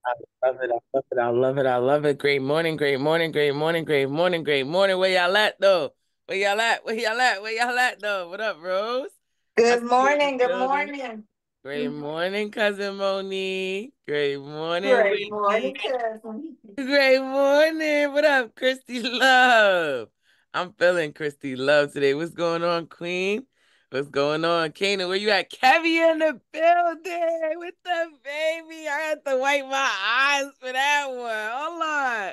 I love it. I love it. I love it. I love it. Great morning. Great morning. Great morning. Great morning. Great morning. Where y'all at though? Where y'all at? Where y'all at? Where y'all at though? What up, Rose? I Good see you in the morning. Good building. morning. Great morning, cousin Monique. Great morning, Great Whitney. morning, cousin. Great morning. What up, Christy Love? I'm feeling Christy Love today. What's going on, Queen? What's going on, Kana? Where you at? Kevy in the building with the baby. I had to wipe my eyes for that one. Hold on.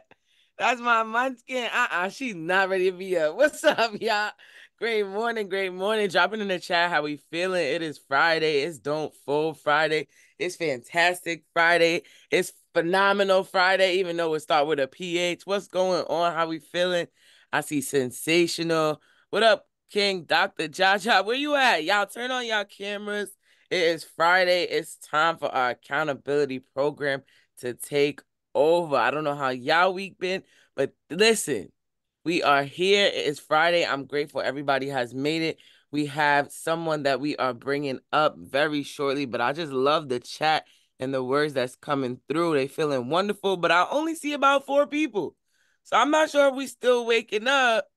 That's my munchkin. She's not ready to be up. What's up, y'all? Great morning, great morning. Dropping in the chat how we feeling. It is Friday. It's Don't Fold Friday. It's fantastic Friday. It's phenomenal Friday, even though it start with a PH. What's going on? How we feeling? I see sensational. What up, King Dr. Jaja? Where you at? Y'all turn on y'all cameras. It is Friday. It's time for our accountability program to take over. I don't know how y'all week been, but listen, we are here. It is Friday. I'm grateful everybody has made it. We have someone that we are bringing up very shortly, but I just love the chat and the words that's coming through. They feeling wonderful, but I only see about 4 people. So I'm not sure if we still waking up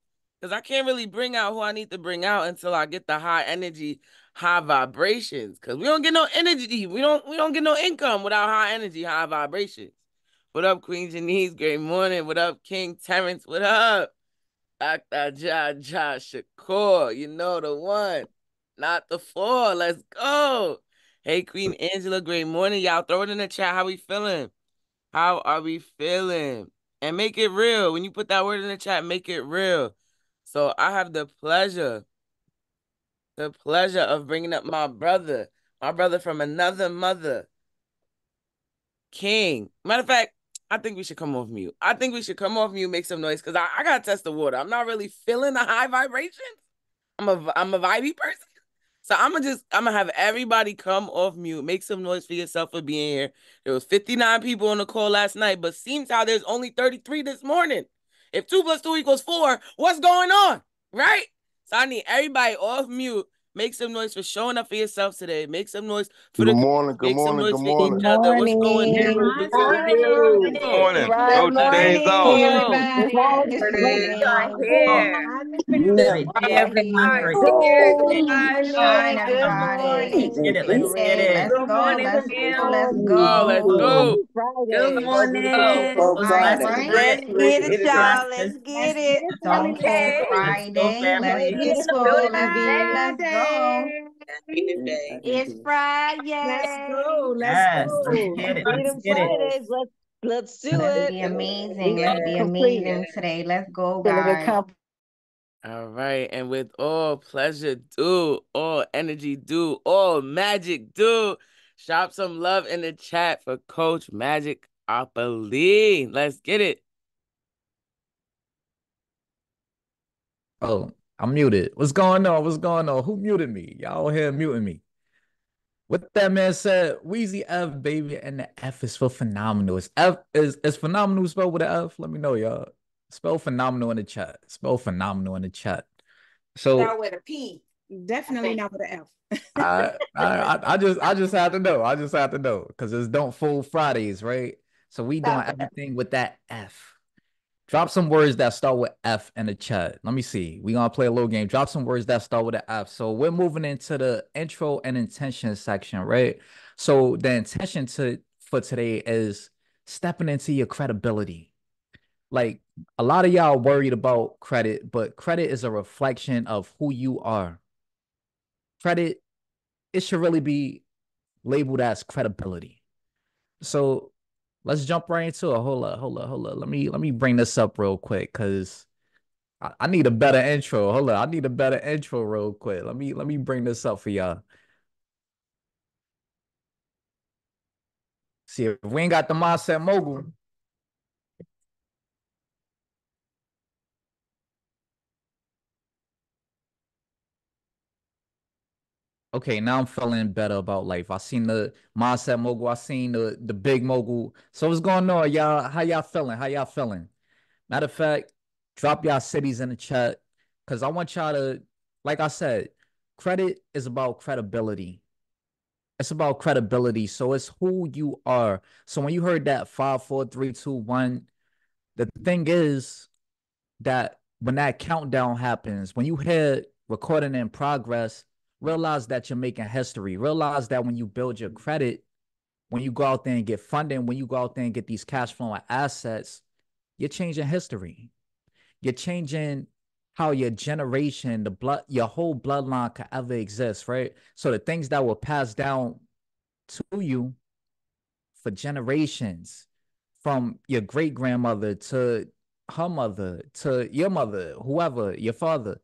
because I can't really bring out who I need to bring out until I get the high energy, high vibrations. Because we don't get no energy. We don't get no income without high energy, high vibrations. What up, Queen Janice? Great morning. What up, King Terrence? What up? Dr. Shakur, you know the one, not the four. Let's go. Hey, Queen Angela, great morning. Y'all throw it in the chat. How we feeling? How are we feeling? And make it real. When you put that word in the chat, make it real. So I have the pleasure of bringing up my brother from another mother, King. Matter of fact, I think we should come off mute. I think we should come off mute, make some noise, because I gotta test the water. I'm not really feeling the high vibrations. I'm a vibey person. So I'm gonna have everybody come off mute, make some noise for yourself for being here. There was 59 people on the call last night, but seems how there's only 33 this morning. If 2 + 2 = 4, what's going on? Right? So I need everybody off mute. Make some noise for showing up for yourself today. Make some noise for Good the morning, community. good Make some morning, noise good for each Good morning. other. What's going morning. on? Good Come morning. on. Morning, Good Coach Let's Days morning, off. go. Good everybody. morning. Good We are morning. here. Happy Look, Friday, we are everybody. here. Good Sunshine, morning. Good everybody. Let's It's get a morning. it. new Let's get day. it. Let's Good go. morning, Let's go. Pam. Let's Oh, let's go. go. Happy Good Friday. Beautiful morning. Beautiful It's Friday. blessed Friday. to be Let's get it it, is blessed y'all. to Let's Let's get get it. it, Don't Fold family. let's go, Friday. Let's family. get It's a swole, new baby. Let's go. Friday. new day. It's Let's Friday. go. Let's Yes, let's go. get it. Let's Freedom get it. Fridays. Let's do Let's it. be We amazing. got Let's to be Yes, complete. amazing yes. today. Let's go, Feeling guys. accomplished. All right. And with all pleasure do, all energy do, all magic do. Shop some love in the chat for Coach Magic Opoly. Let's get it. Oh, I'm muted. What's going on? What's going on? Who muted me? Y'all here muting me. What that man said, Wheezy F, baby, and the F is for phenomenal. Is phenomenal spelled with an F? Let me know, y'all. Spell phenomenal in the chat. Spell phenomenal in the chat. So Start with a P, I Definitely think. not with an F. I just have to know. I just have to know because it's Don't Fold Fridays, right? So we doing Start with a everything with that F. Drop some words that start with F in the chat. Let me see. We gonna play a little game. Drop some words that start with an F. So we're moving into the intro and intention section, right? So the intention for today is stepping into your credibility. Like a lot of y'all worried about credit, but credit is a reflection of who you are. Credit, it should really be labeled as credibility. So let's jump right into it. Hold up. Let me bring this up real quick because I need a better intro. Hold on. I need a better intro real quick. Let me bring this up for y'all. See if we ain't got the mindset mogul. Okay, now I'm feeling better about life. I seen the mindset mogul. I seen the big mogul. So what's going on, y'all? How y'all feeling? How y'all feeling? Matter of fact, drop y'all cities in the chat because I want y'all to, like I said, credit is about credibility. It's about credibility. So it's who you are. So when you heard that 5, 4, 3, 2, 1, the thing is that when that countdown happens, when you hit recording in progress, realize that you're making history. Realize that when you build your credit, when you go out there and get funding, when you go out there and get these cash flowing assets, you're changing history. You're changing how your generation, the blood, your whole bloodline could ever exist, right? So the things that were passed down to you for generations, from your great grandmother to her mother to your mother, whoever, your father,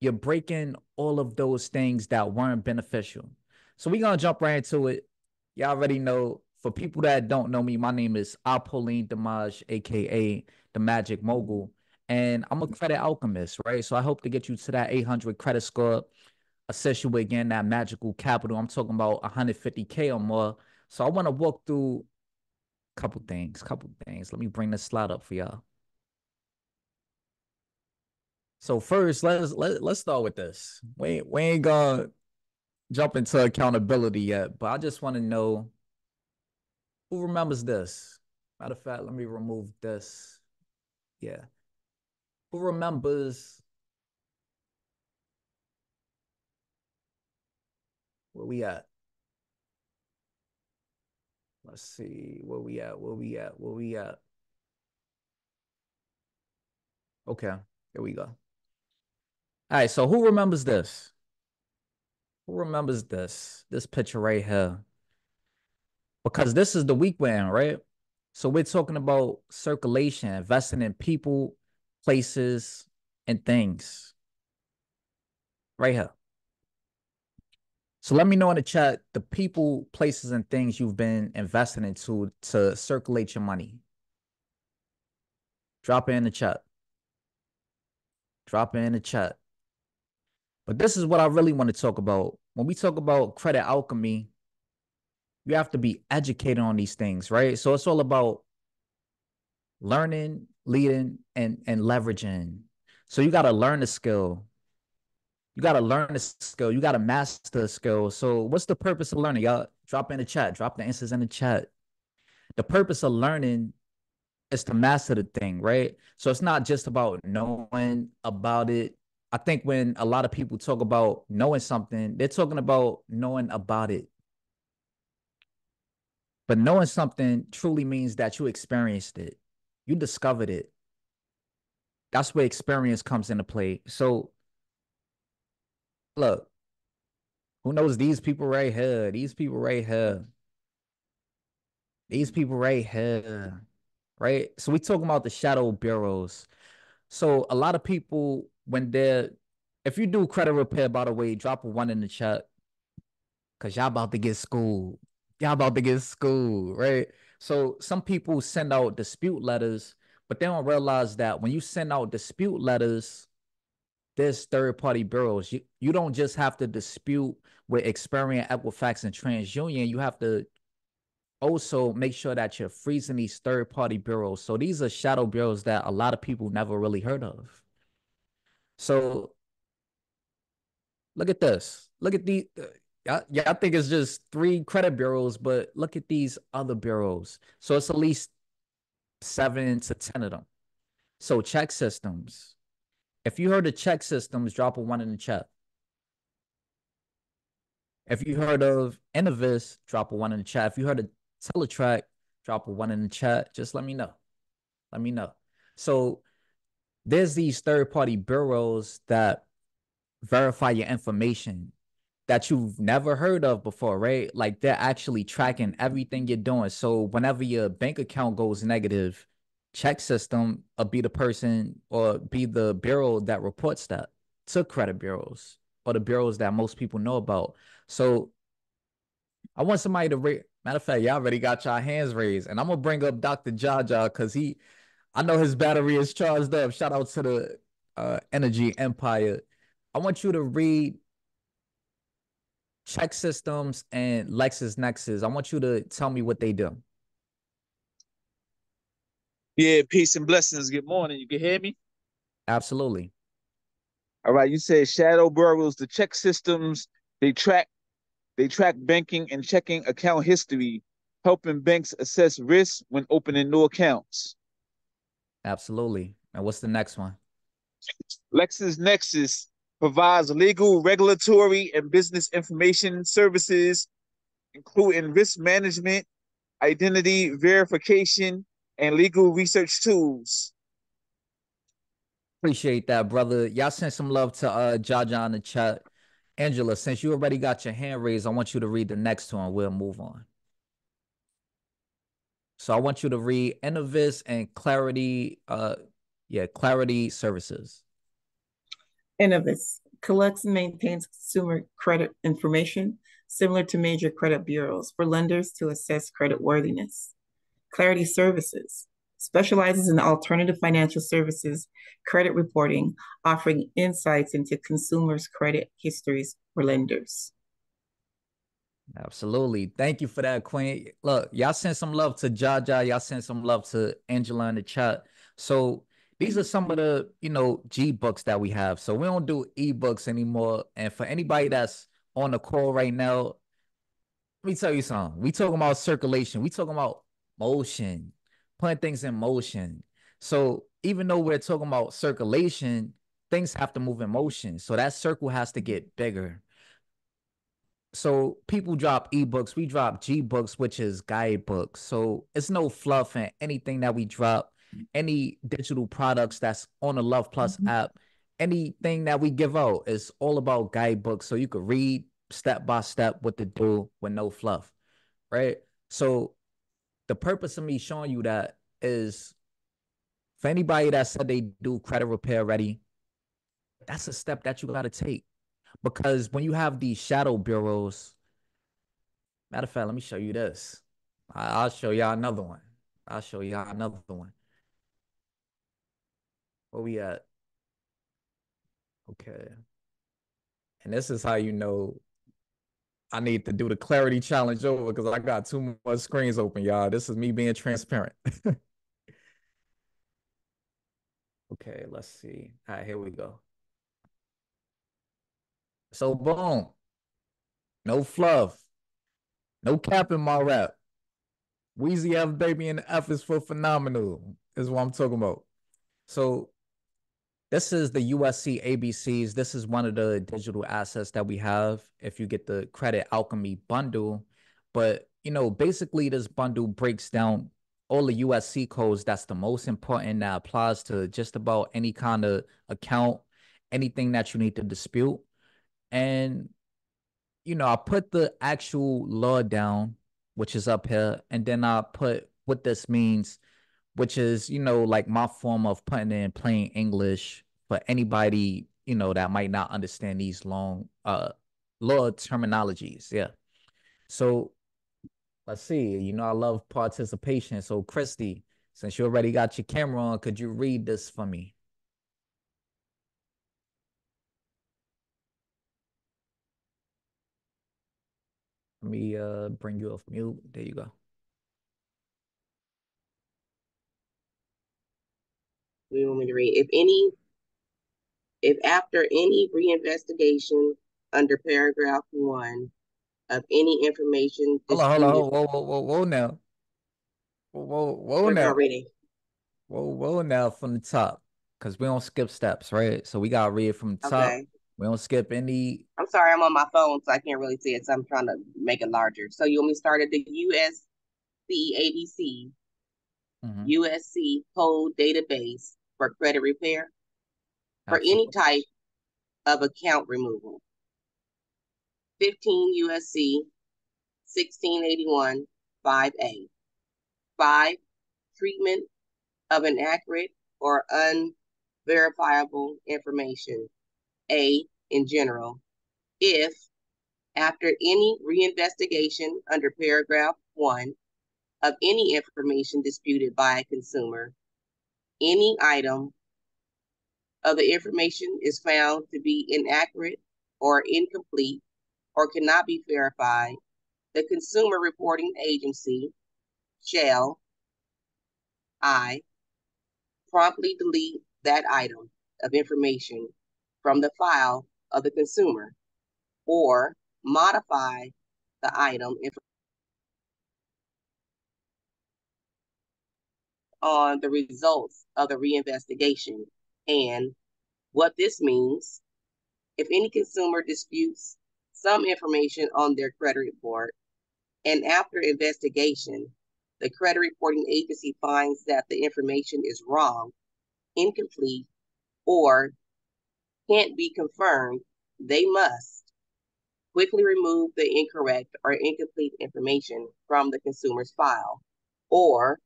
you're breaking all of those things that weren't beneficial. So we're gonna jump right into it. Y'all already know. For people that don't know me, my name is Apolline Damaj, aka the Magic Mogul, and I'm a credit alchemist, right? So I hope to get you to that 800 credit score, assist you with again that magical capital. I'm talking about 150K or more. So I want to walk through a couple things. Let me bring this slide up for y'all. So first, let's start with this. We ain't gonna jump into accountability yet, but I just want to know who remembers this. Matter of fact, let me remove this. Yeah. Who remembers where we at? Let's see where we at. Okay, here we go. All right, so who remembers this? Who remembers this picture right here? Because this is the week we're in, right? So we're talking about circulation, investing in people, places, and things. Right here. So let me know in the chat the people, places, and things you've been investing into to circulate your money. Drop it in the chat. Drop it in the chat. But this is what I really want to talk about. When we talk about credit alchemy, you have to be educated on these things, right? So it's all about learning, leading, and leveraging. So you got to learn the skill. You got to learn the skill. You got to master the skill. So what's the purpose of learning? Y'all drop in the chat. Drop the answers in the chat. The purpose of learning is to master the thing, right? So it's not just about knowing about it. I think when a lot of people talk about knowing something, they're talking about knowing about it. But knowing something truly means that you experienced it. You discovered it. That's where experience comes into play. So look, who knows these people right here? These people right here. These people right here. Right? So we talking about the shadow bureaus. So a lot of people, when they're, if you do credit repair, by the way, drop a 1 in the chat. Cause y'all about to get schooled. Y'all about to get schooled, right? So some people send out dispute letters, but they don't realize that when you send out dispute letters, there's third-party bureaus. You don't just have to dispute with Experian, Equifax, and TransUnion. You have to also make sure that you're freezing these third-party bureaus. So these are shadow bureaus that a lot of people never really heard of. So look at this. Look at the yeah, I think it's just 3 credit bureaus, but look at these other bureaus. So it's at least 7 to 10 of them. So check systems. If you heard of check systems, drop a 1 in the chat. If you heard of Innovis, drop a 1 in the chat. If you heard of Teletrack, drop a 1 in the chat. Just let me know. Let me know. So there's these third-party bureaus that verify your information that you've never heard of before, right? Like they're actually tracking everything you're doing. So whenever your bank account goes negative, check system will be the person or be the bureau that reports that to credit bureaus or the bureaus that most people know about. So I want somebody to matter of fact, y'all already got y'all hands raised, and I'm gonna bring up Dr. Jaja because I know his battery is charged up. Shout out to the Energy Empire. I want you to read check systems and LexisNexis. I want you to tell me what they do. Yeah, peace and blessings. Good morning. You can hear me? Absolutely. All right. You said shadow burrows, the check systems, they track They track banking and checking account history, helping banks assess risk when opening new accounts. Absolutely. And what's the next one? LexisNexis provides legal, regulatory, and business information services, including risk management, identity verification, and legal research tools. Appreciate that, brother. Y'all send some love to Jaja in the chat. Angela, since you already got your hand raised, I want you to read the next one. We'll move on. So I want you to read Innovis and Clarity, Clarity Services. Innovis collects and maintains consumer credit information similar to major credit bureaus for lenders to assess credit worthiness. Clarity Services specializes in alternative financial services, credit reporting, offering insights into consumers' credit histories for lenders. Absolutely. Thank you for that, Queen. Look, y'all send some love to Jaja. Y'all send some love to Angela in the chat. So these are some of the, G books that we have. So we don't do ebooks anymore. And for anybody that's on the call right now, let me tell you something. We talking about circulation. We talking about motion, putting things in motion. So even though we're talking about circulation, things have to move in motion. So that circle has to get bigger. So people drop ebooks, we drop G books, which is guidebooks. So it's no fluff in anything that we drop, any digital products that's on the Luhv Plus app, anything that we give out is all about guidebooks. So you could read step by step what to do with no fluff, right? So the purpose of me showing you that is for anybody that said they do credit repair ready, that's a step that you got to take. Because when you have these shadow bureaus, matter of fact, let me show you this. I'll show y'all another one. I'll show y'all another one. Where we at? Okay. And this is how you know I need to do the clarity challenge over because I got too much screens open, y'all. This is me being transparent. Okay, let's see. All right, here we go. So boom. No fluff. No cap in my rap. Weezy F baby and the F is for phenomenal. Is what I'm talking about. So this is the USC ABCs. This is one of the digital assets that we have if you get the Credit Alchemy bundle. But, basically this bundle breaks down all the USC codes that's the most important that applies to just about any kind of account, anything that you need to dispute. And, I put the actual law down, which is up here, and then I put what this means, which is, like my form of putting it in plain English for anybody, that might not understand these long law terminologies. Yeah. So let's see, I love participation. So Christy, since you already got your camera on, could you read this for me? Let me bring you off mute. There you go. We want me to read. If after any reinvestigation under paragraph 1 of any information Hold on, disputed. whoa now. Whoa We're now. reading. Whoa now from the top. Because we don't skip steps, right? So we gotta read from the top. Okay. We don't skip any. I'm sorry, I'm on my phone, so I can't really see it. So I'm trying to make it larger. So you want me to start at the USC ABC, USC code database for credit repair for any type of account removal. 15 USC 1681 5A. 5. Treatment of inaccurate or unverifiable information. A, in general, if after any reinvestigation under paragraph 1 of any information disputed by a consumer, any item of the information is found to be inaccurate or incomplete or cannot be verified, the consumer reporting agency shall I promptly delete that item of information from the file of the consumer or modify the item on the results of the reinvestigation and what this means. If any consumer disputes some information on their credit report, and after investigation, the credit reporting agency finds that the information is wrong, incomplete, or can't be confirmed, they must quickly remove the incorrect or incomplete information from the consumer's file, or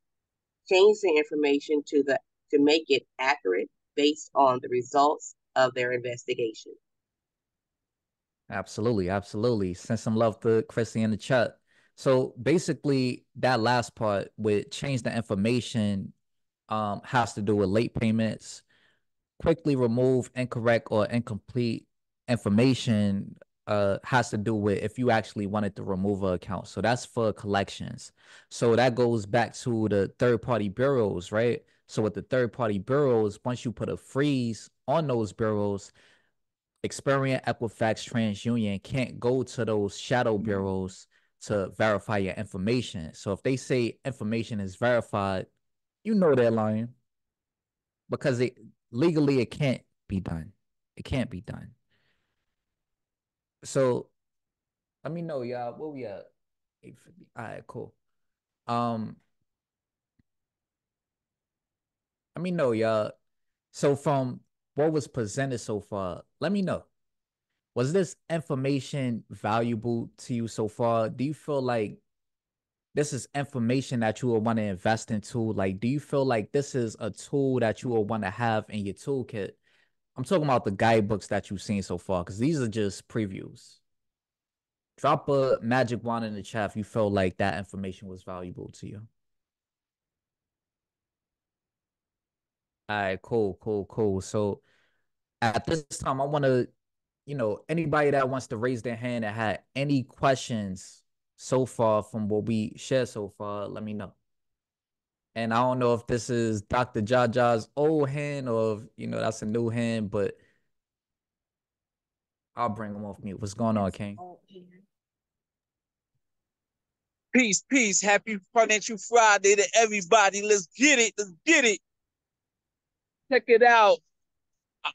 change the information to make it accurate based on the results of their investigation. Absolutely, absolutely. Send some love to Chrissy in the chat. So basically, that last part with change the information has to do with late payments. Quickly remove incorrect or incomplete information has to do with if you actually wanted to remove an account. So that's for collections. So that goes back to the third-party bureaus, right? So with the third-party bureaus, once you put a freeze on those bureaus, Experian, Equifax, TransUnion can't go to those shadow bureaus to verify your information. So if they say information is verified, you know they're lying because legally it can't be done. It can't be done. So let me know, y'all. Where we at? 8:50. All right, cool. Let me know, y'all. So from what was presented so far, let me know. Was this information valuable to you so far? Do you feel like this is information that you would want to invest into? Like, do you feel like this is a tool that you would want to have in your toolkit? I'm talking about the guidebooks that you've seen so far, because these are just previews. Drop a magic wand in the chat if you felt like that information was valuable to you. All right, cool, cool, cool. So at this time, I want to, anybody that wants to raise their hand that had any questions so far from what we shared so far, let me know. And I don't know if this is Dr. Jaja's old hand or if, that's a new hand, but I'll bring him off mute. What's going on, King? Peace, peace. Happy Financial Friday to everybody. Let's get it. Let's get it. Check it out.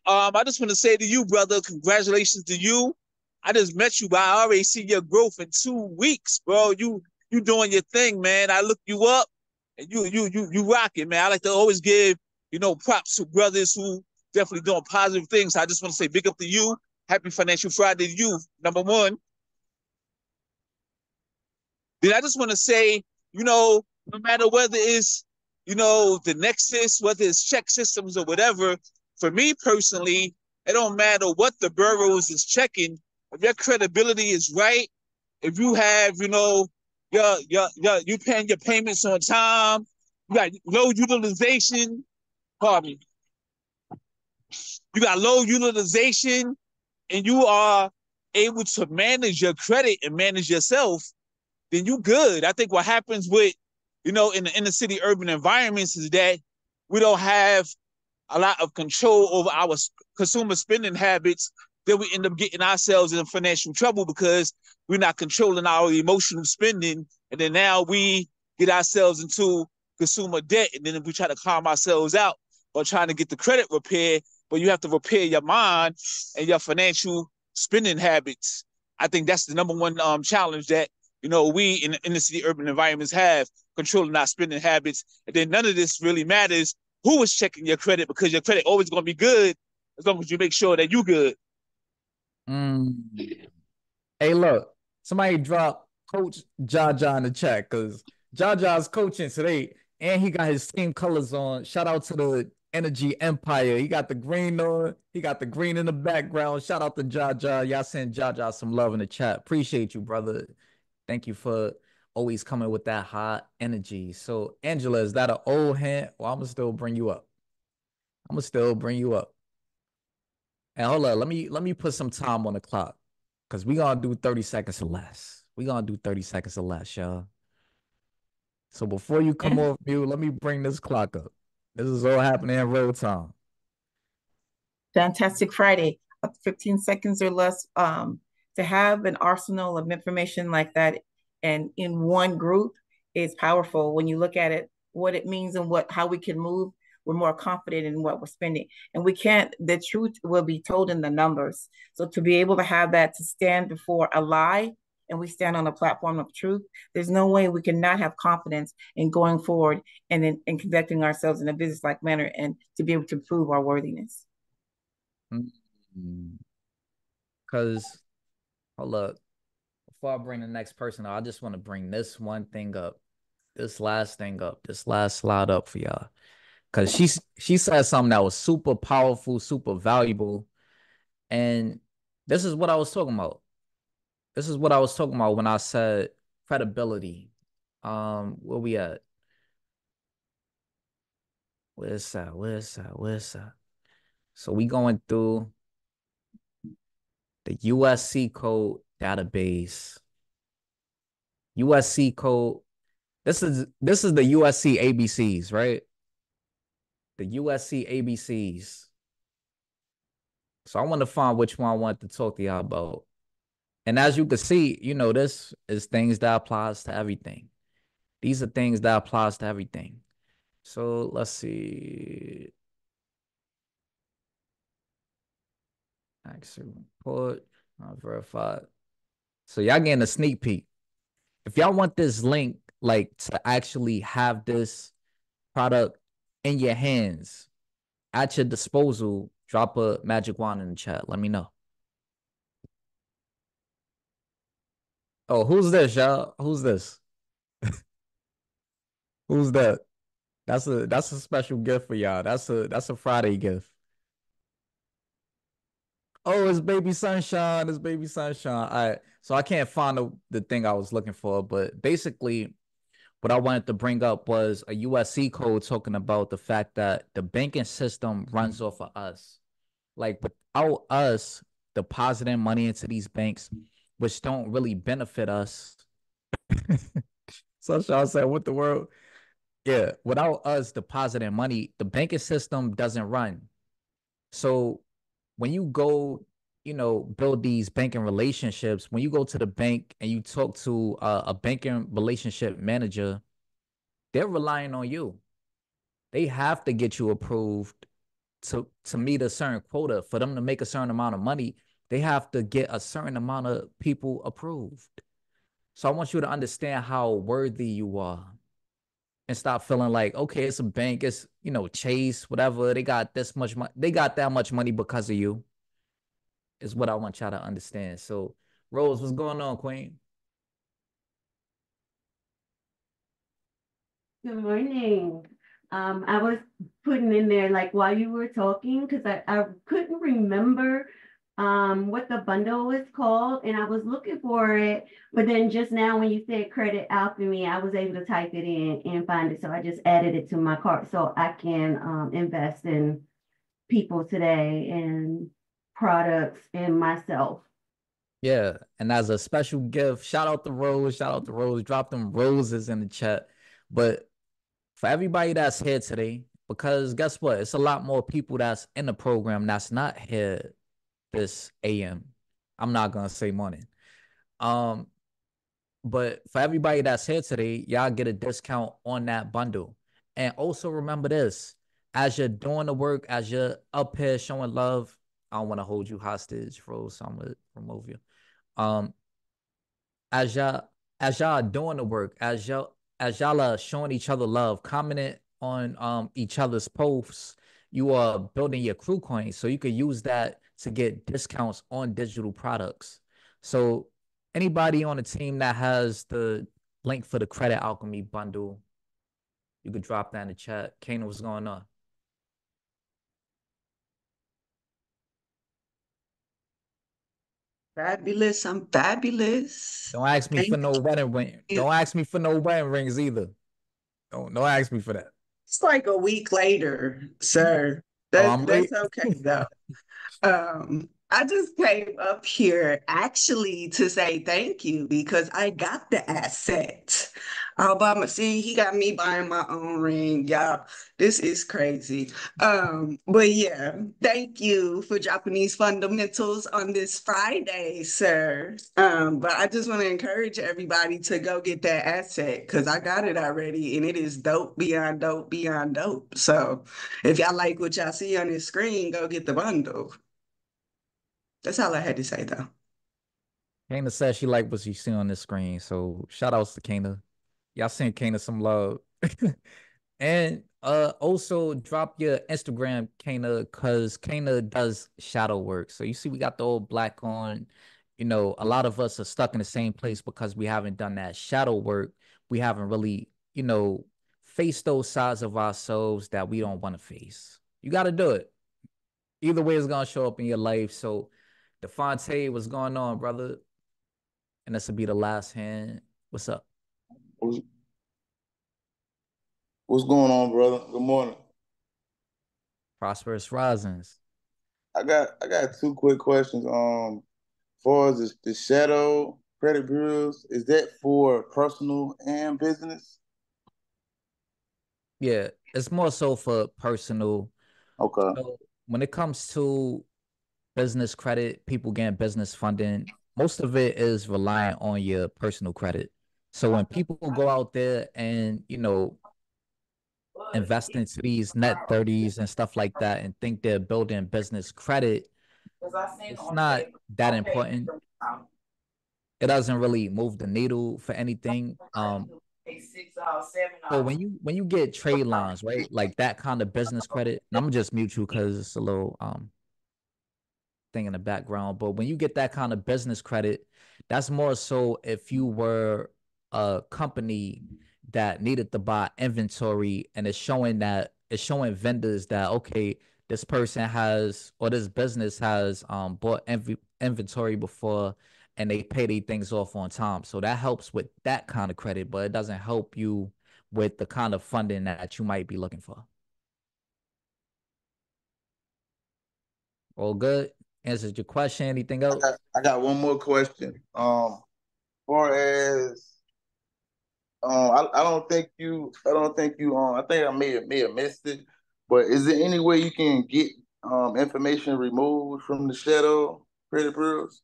I just want to say to you, brother, congratulations to you. I just met you, but I already see your growth in 2 weeks, bro. You doing your thing, man. I look you up, and you rock it, man. I like to always give, props to brothers who definitely doing positive things. So I just want to say big up to you. Happy Financial Friday to you, number one. Then I just want to say, no matter whether it's, the Nexus, whether it's check systems or whatever, for me personally, it don't matter what the bureaus is checking. If your credibility is right, if you have, you paying your payments on time, you got low utilization, pardon me, you got low utilization, and you are able to manage your credit and manage yourself, then you good. I think what happens with, in the inner city urban environments is that we don't have a lot of control over our consumer spending habits. Then we end up getting ourselves in financial trouble because we're not controlling our emotional spending. And then now we get ourselves into consumer debt. And then if we try to calm ourselves out or trying to get the credit repair, but you have to repair your mind and your financial spending habits. I think that's the number one challenge that we in the inner city urban environments have, controlling our spending habits. And then none of this really matters who is checking your credit, because your credit always going to be good as long as you make sure that you good. Hey, look, somebody drop Coach Jaja in the chat, because Jaja's coaching today, and he got his team colors on. Shout out to the Energy Empire. He got the green on. He got the green in the background. Shout out to Jaja. Y'all send Jaja some love in the chat. Appreciate you, brother. Thank you for always coming with that hot energy. So, Angela, is that an old hand? Well, I'm going to still bring you up. I'm going to still bring you up. And hold on, let me put some time on the clock, because we're going to do 30 seconds or less. We're going to do 30 seconds or less, y'all. So before you come off mute, let me bring this clock up. This is all happening in real time. Fantastic Friday. 15 seconds or less to to have an arsenal of information like that and in one group is powerful. When you look at it, what it means and how we can move, we're more confident in what we're spending. And the truth will be told in the numbers. So to be able to have that, to stand before a lie, and we stand on a platform of truth, there's no way we can not have confidence in going forward and conducting ourselves in a business-like manner and to be able to prove our worthiness. Because, hold up, before I bring the next person up, I just want to bring this one thing up, this last slide up for y'all. Because she said something that was super powerful, super valuable. And this is what I was talking about. This is what I was talking about when I said credibility. Where we at? Where's that? So we going through the USC code database. USC code. This is the USC ABCs, right? The USC ABCs. So I want to find which one I want to talk to y'all about. And as you can see, this is things that applies to everything. These are things that applies to everything. So let's see. Actually, report, verified. So y'all getting a sneak peek. If y'all want this link, like to actually have this product in your hands, at your disposal, drop a magic wand in the chat. Let me know. Oh, who's this, y'all? Who's this? Who's that? That's a special gift for y'all. That's a Friday gift. Oh, it's baby sunshine. It's baby sunshine. All right. So I can't find the thing I was looking for, but basically what I wanted to bring up was a USC code talking about the fact that the banking system runs off of us. Like without us depositing money into these banks, which don't really benefit us. Sunshine said, what the world? Yeah, without us depositing money, the banking system doesn't run. So when you go, build these banking relationships, when you go to the bank and you talk to a banking relationship manager, they're relying on you. They have to get you approved to meet a certain quota. For them to make a certain amount of money, they have to get a certain amount of people approved. So I want you to understand how worthy you are and stop feeling like, okay, it's a bank, it's, Chase, whatever. They got this much money. They got that much money because of you, is what I want y'all to understand. So, Rose, what's going on, Queen? Good morning. I was putting in there like while you were talking because I couldn't remember what the bundle was called, and I was looking for it, but then just now when you said credit alchemy, I was able to type it in and find it. So I just added it to my cart so I can invest in people today and products and myself. Yeah, and as a special gift, shout out to Rose, drop them roses in the chat. But for everybody that's here today, because guess what? It's a lot more people that's in the program that's not here this AM. I'm not gonna say morning. But for everybody that's here today, y'all get a discount on that bundle. And also remember this, as you're doing the work, as you're up here showing love, I don't want to hold you hostage, Rose, so I'm gonna remove you. Um, as y'all are doing the work, as y'all are showing each other love, commenting on each other's posts, you are building your crew coins, so you could use that to get discounts on digital products. So anybody on the team that has the link for the Credit Alchemy bundle, you could drop that in the chat. Kana, what's going on? Fabulous. I'm fabulous. Don't ask me for no wedding ring. Don't ask me for no wedding rings either. Don't ask me for that. It's like a week later, sir. I'm late. That's okay though. I just came up here actually to say thank you because I got the asset. Obama, see, he got me buying my own ring, y'all. This is crazy. But yeah, thank you for dropping these fundamentals on this Friday, sir. But I just want to encourage everybody to go get that asset because I got it already and it is dope beyond dope beyond dope. So if y'all like what y'all see on this screen, go get the bundle. That's all I had to say though. Kana said she liked what she see on the screen. So shout outs to Kana. Y'all send Kana some love. And also drop your Instagram, Kana, because Kana does shadow work. So you see we got the old black on. You know, a lot of us are stuck in the same place because we haven't done that shadow work. We haven't really, you know, faced those sides of ourselves that we don't want to face. You got to do it. Either way, it's gonna show up in your life. So, Defonte, what's going on, brother? And this will be the last hand. What's up? What's going on, brother? Good morning. Prosperous Risings. I got two quick questions. As far as the shadow credit bureaus, is that for personal and business? Yeah, it's more so for personal. Okay. So when it comes to business credit, people getting business funding, most of it is reliant on your personal credit. So when people go out there and, you know, invest into these net 30s and stuff like that and think they're building business credit, it's not that important. It doesn't really move the needle for anything. So when you get trade lines, right, like that kind of business credit, and I'm gonna just mute you because it's a little thing in the background. But when you get that kind of business credit, that's more so if you were a company that needed to buy inventory and it's showing vendors that okay, this person has or this business has bought inventory before and they pay these things off on time. So that helps with that kind of credit, but it doesn't help you with the kind of funding that you might be looking for. All good? Answers your question. Anything else? I got one more question. Far as I think I may have missed it, but is there any way you can get information removed from the shadow credit bureaus?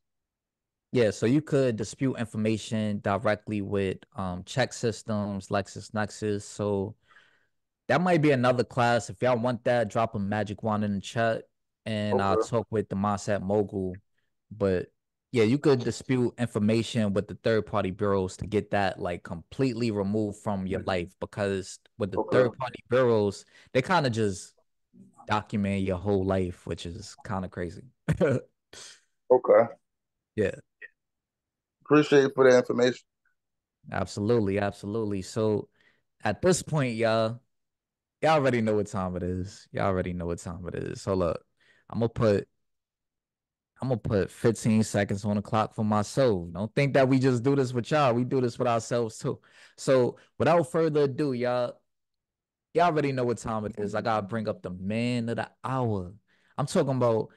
Yeah, so you could dispute information directly with check systems, LexisNexis. So that might be another class. If y'all want that, drop a magic wand in the chat and I'll Okay. talk with the mindset mogul. But yeah, you could dispute information with the third party bureaus to get that like completely removed from your life because with the Okay. third party bureaus, they kind of just document your whole life, which is kind of crazy. Okay. Yeah. Appreciate it for the information. Absolutely, absolutely. So at this point, y'all already know what time it is. Y'all already know what time it is. So look, I'm gonna put 15 seconds on the clock for myself. Don't think that we just do this with y'all. We do this with ourselves too. So without further ado, y'all already know what time it is. I gotta bring up the man of the hour. I'm talking about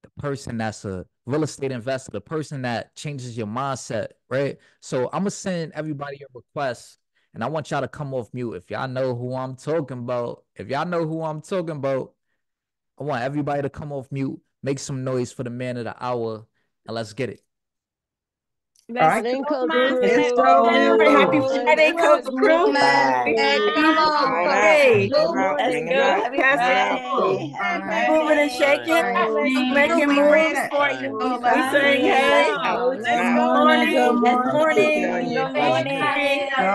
the person that's a real estate investor, the person that changes your mindset, right? So I'm gonna send everybody a request, and I want y'all to come off mute. If y'all know who I'm talking about, I want everybody to come off mute, make some noise for the man of the hour, and let's get it. Let's Morning, go, Coach Mindset. Let's Crew. go. Happy Good Friday, Coach Crew. morning. Happy Come on, Come on Coach out. Friday. Crew. Let's Bring it go. out. Happy Pastor Bring it out. Friday. Happy moving and Friday. shaking. Fine. We Let's making moves go. for Fine. you. Let's We saying, hey, go. Let's good Fine. morning, Let's good go. morning, Good good morning. morning, Fine. good morning. Happy Friday. Let's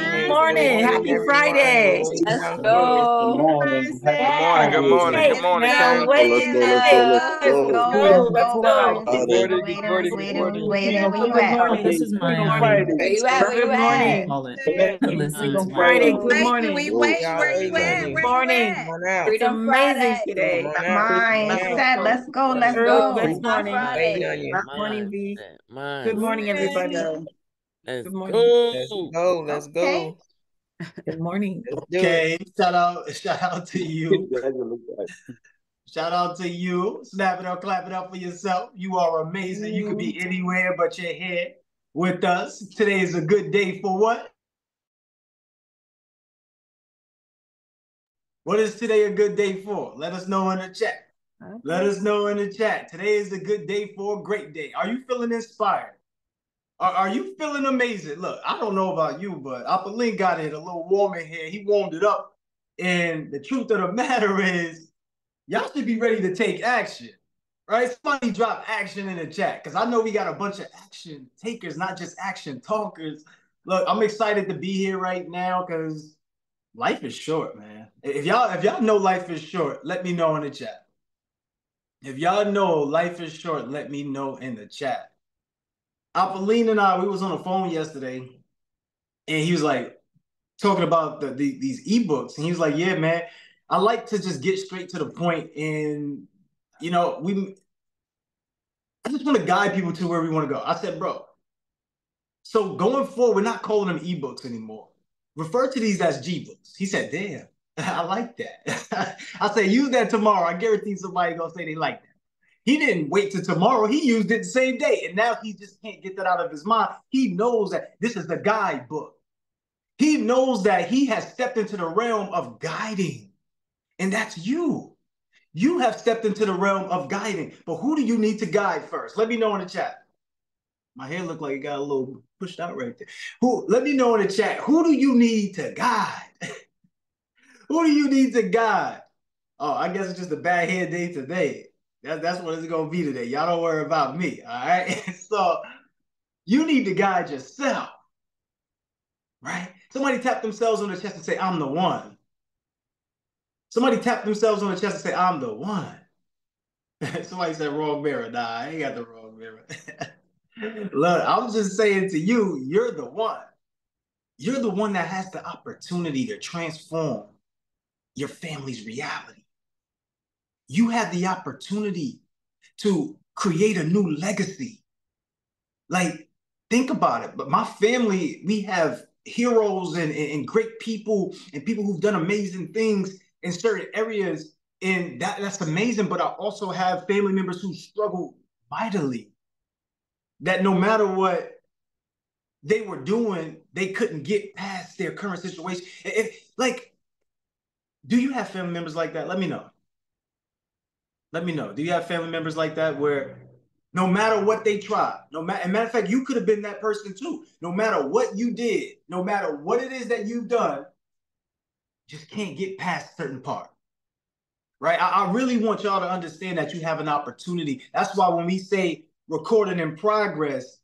Good go. morning. Happy Mindset. Friday. Hey, Let's now go, Let's wait. go. Let's go. Canada. Let's Let's Let's go. go. go. Let's Let's go. go. Friday. Waiting. Where you at? Friday. Freedom Friday. Where you at? Where you Good at? morning. Freedom Friday. Friday. Good Waiting, morning. we Whoa. waiting. Where you at? Good Where you morning. at? It's Freedom amazing Friday. today. Mindset. Let's go. Let's Early go. this Freedom morning. Friday. Good morning, V. Mindset. Good morning, Mindset. everybody. Let's Good morning. go. Okay. Good morning. Okay, shout out to you. Shout out to you. Snap it up, clap it up for yourself. You are amazing. You could be anywhere, but you're here. with us. Today is a good day for what? What is today a good day for? Let us know in the chat. Okay. Let us know in the chat. Today is a good day for a great day. Are you feeling inspired? Are you feeling amazing? Look, I don't know about you, but Apolline got it a little warm in here. He warmed it up. And the truth of the matter is, y'all should be ready to take action, right? Somebody drop action in the chat, because I know we got a bunch of action takers, not just action talkers. Look, I'm excited to be here right now because life is short, man. If y'all know life is short, let me know in the chat. If y'all know life is short, let me know in the chat. Apolline and I, we was on the phone yesterday, and he was like talking about these ebooks, and he was like, "Yeah, man, I like to just get straight to the point, and you know, I just want to guide people to where we want to go." I said, "Bro, so going forward, we're not calling them ebooks anymore. Refer to these as G-books." He said, "Damn, I like that." I said, "Use that tomorrow. I guarantee somebody gonna say they like that." He didn't wait till tomorrow. He used it the same day. And now he just can't get that out of his mind. He knows that this is the guidebook. He knows that he has stepped into the realm of guiding. And that's you. You have stepped into the realm of guiding. But who do you need to guide first? Let me know in the chat. My hair looked like it got a little pushed out right there. Let me know in the chat. Who do you need to guide? Who do you need to guide? Oh, I guess it's just a bad hair day today. That's what it's gonna be today. Y'all don't worry about me, all right? So you need to guide yourself, right? Somebody tap themselves on the chest and say, "I'm the one." Somebody tap themselves on the chest and say, "I'm the one." Somebody said wrong mirror. Nah, I ain't got the wrong mirror. Look, I'm just saying to you, you're the one. You're the one that has the opportunity to transform your family's reality. You have the opportunity to create a new legacy. Like, think about it. But my family, we have heroes and great people and people who've done amazing things in certain areas. And that's amazing. But I also have family members who struggle mightily. That no matter what they were doing, they couldn't get past their current situation. Like, do you have family members like that? Let me know. Let me know. Do you have family members like that where no matter what they tried, and matter of fact, you could have been that person too. No matter what you did, no matter what it is that you've done, just can't get past a certain part, right? I really want y'all to understand that you have an opportunity. That's why when we say recording in progress,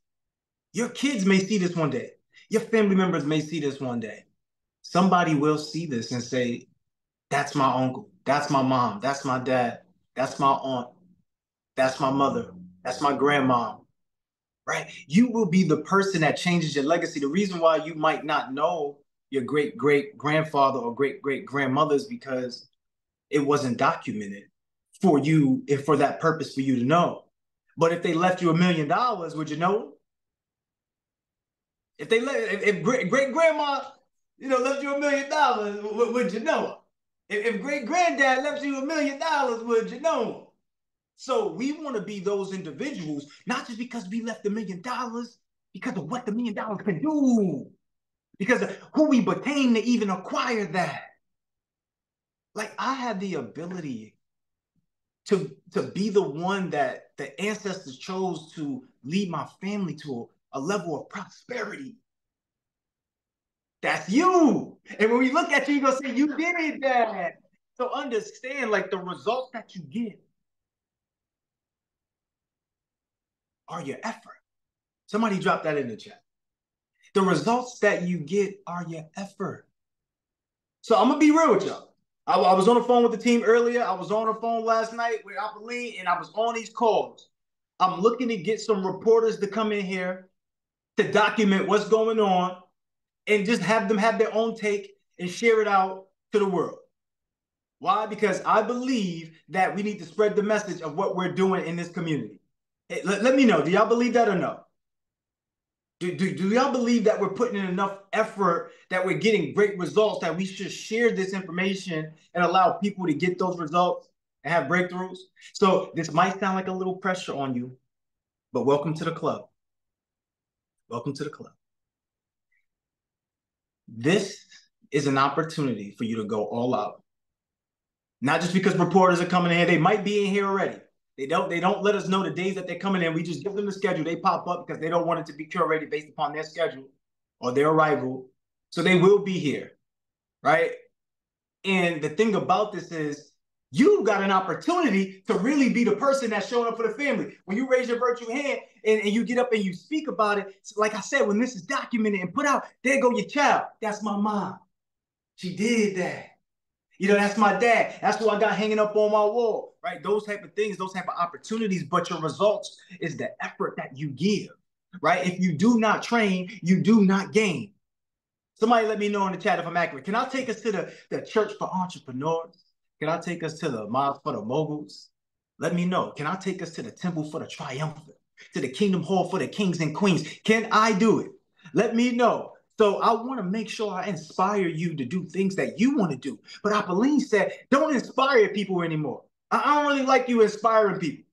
your kids may see this one day. Your family members may see this one day. Somebody will see this and say, "That's my uncle. That's my mom. That's my dad. That's my aunt. That's my mother. That's my grandma," right? You will be the person that changes your legacy. The reason why you might not know your great-great-grandfather or great-great-grandmother is because it wasn't documented for you and for that purpose for you to know. But if they left you $1 million, would you know? If great-grandma, left you $1 million, would you know? If great-granddad left you $1 million, would you know? So we want to be those individuals, not just because we left $1 million, because of what the $1 million can do, because of who we became to even acquire that. Like, I had the ability to be the one that the ancestors chose to lead my family to a level of prosperity. That's you. And when we look at you, you're going to say, "You did that." So understand, like, the results that you get are your effort. Somebody drop that in the chat. The results that you get are your effort. So I'm going to be real with y'all. I was on the phone with the team earlier. I was on the phone last night with Apolline, and I was on these calls. I'm looking to get some reporters to come in here to document what's going on and just have them have their own take and share it out to the world. Why? Because I believe that we need to spread the message of what we're doing in this community. Hey, let me know. Do y'all believe that or no? Do y'all believe that we're putting in enough effort, that we're getting great results, that we should share this information and allow people to get those results and have breakthroughs? So this might sound like a little pressure on you, but welcome to the club. Welcome to the club. This is an opportunity for you to go all out. Not just because reporters are coming in here. They might be in here already. They don't let us know the days that they're coming in. We just give them the schedule. They pop up because they don't want it to be curated based upon their schedule or their arrival. So they will be here, right? And the thing about this is you got an opportunity to really be the person that's showing up for the family. When you raise your virtue hand and you get up and you speak about it, like I said, when this is documented and put out, there go your child. That's my mom. She did that. You know, that's my dad. That's what I got hanging up on my wall, right? Those type of things, those type of opportunities, but your results is the effort that you give, right? If you do not train, you do not gain. Somebody let me know in the chat if I'm accurate. Can I take us to the church for entrepreneurs? Can I take us to the mosque for the moguls? Let me know. Can I take us to the temple for the triumphant? To the kingdom hall for the kings and queens? Can I do it? Let me know. So I want to make sure I inspire you to do things that you want to do. But Apolline said, don't inspire people anymore. I don't really like you inspiring people.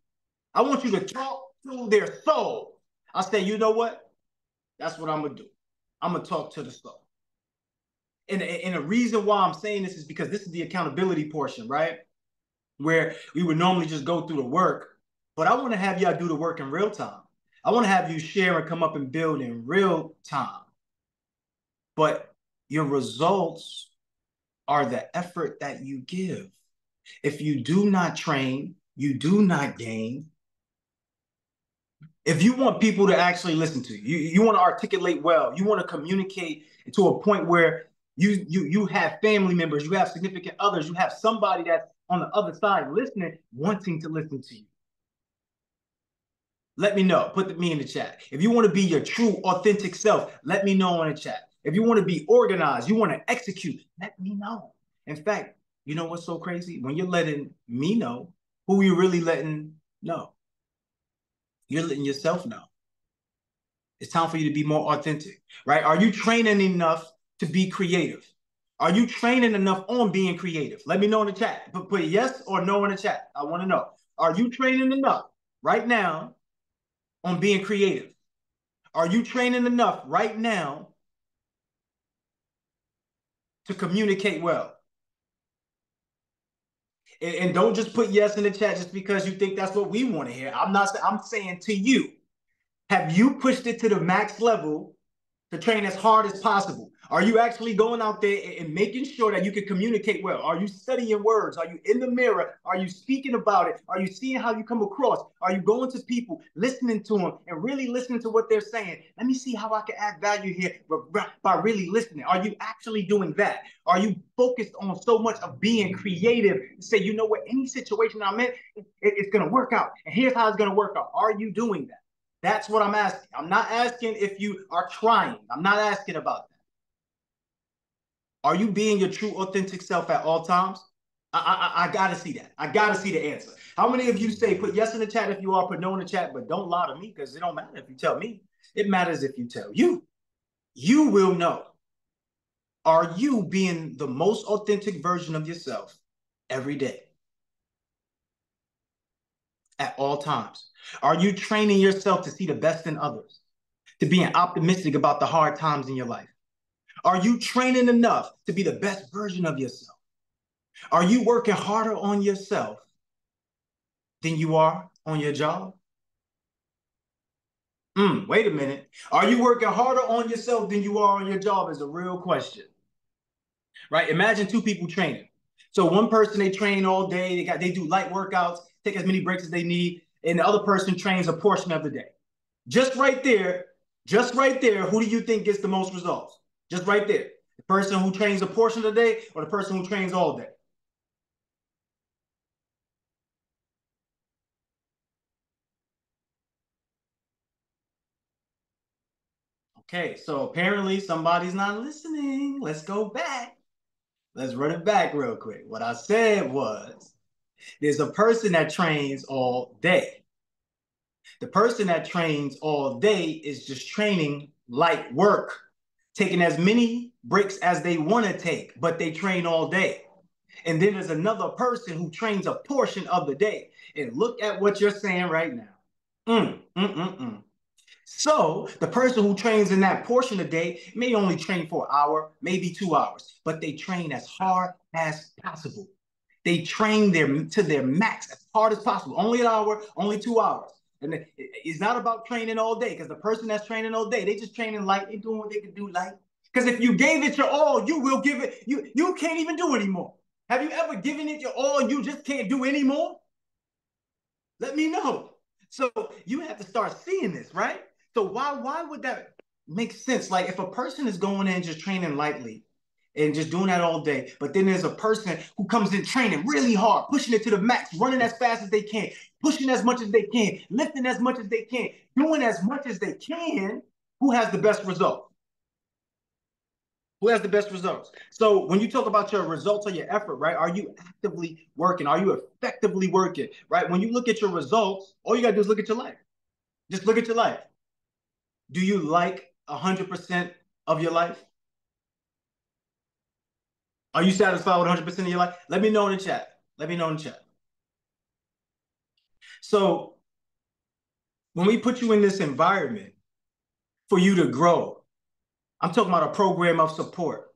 I want you to talk to their soul. I say, you know what? That's what I'm going to do. I'm going to talk to the soul. And the reason why I'm saying this is because this is the accountability portion, right? Where we would normally just go through the work. But I want to have y'all do the work in real time. I want to have you share and come up and build in real time. But your results are the effort that you give. If you do not train, you do not gain. If you want people to actually listen to you, you want to articulate well, you want to communicate to a point where you have family members, you have significant others, you have somebody that's on the other side listening, wanting to listen to you. Let me know. Put me in the chat. If you want to be your true, authentic self, let me know in the chat. If you want to be organized, you want to execute, let me know. In fact, you know what's so crazy? When you're letting me know, who you really letting know? You're letting yourself know. It's time for you to be more authentic, right? Are you training enough to be creative? Are you training enough on being creative? Let me know in the chat. Put yes or no in the chat. I want to know. Are you training enough right now on being creative? Are you training enough right now to communicate well? And don't just put yes in the chat just because you think that's what we want to hear. I'm saying to you, have you pushed it to the max level to train as hard as possible? Are you actually going out there and making sure that you can communicate well? Are you studying words? Are you in the mirror? Are you speaking about it? Are you seeing how you come across? Are you going to people, listening to them, and really listening to what they're saying? Let me see how I can add value here by really listening. Are you actually doing that? Are you focused on so much of being creative to say, you know what, any situation I'm in, it's going to work out. And here's how it's going to work out. Are you doing that? That's what I'm asking. I'm not asking if you are trying. I'm not asking about that. Are you being your true, authentic self at all times? I got to see that. I got to see the answer. How many of you say, put yes in the chat if you are, put no in the chat, but don't lie to me because it don't matter if you tell me. It matters if you tell you. You will know. Are you being the most authentic version of yourself every day? At all times? Are you training yourself to see the best in others? To being optimistic about the hard times in your life? Are you training enough to be the best version of yourself? Are you working harder on yourself than you are on your job? Wait a minute. Are you working harder on yourself than you are on your job is a real question, right? Imagine two people training. So one person, they train all day. They do light workouts, take as many breaks as they need. And the other person trains a portion of the day. Just right there, who do you think gets the most results? Just right there. The person who trains a portion of the day or the person who trains all day? Okay, so apparently somebody's not listening. Let's go back. Let's run it back real quick. What I said was, there's a person that trains all day. The person that trains all day is just training light work, taking as many breaks as they want to take, but they train all day. And then there's another person who trains a portion of the day. And look at what you're saying right now. So the person who trains in that portion of the day may only train for an hour, maybe 2 hours, but they train as hard as possible. They train to their max as hard as possible. Only an hour, only 2 hours. And it's not about training all day, because the person that's training all day, they just training light. They doing what they can do light. Because if you gave it your all, you will give it. You can't even do anymore. Have you ever given it your all and you just can't do anymore? Let me know. So you have to start seeing this, right? So why would that make sense? Like if a person is going in just training lightly and just doing that all day, but then there's a person who comes in training really hard, pushing it to the max, running as fast as they can, pushing as much as they can, lifting as much as they can, doing as much as they can, who has the best result? Who has the best results? So when you talk about your results or your effort, right? Are you actively working? Are you effectively working, right? When you look at your results, all you got to do is look at your life. Just look at your life. Do you like 100% of your life? Are you satisfied with 100% of your life? Let me know in the chat. Let me know in the chat. So when we put you in this environment for you to grow, I'm talking about a program of support.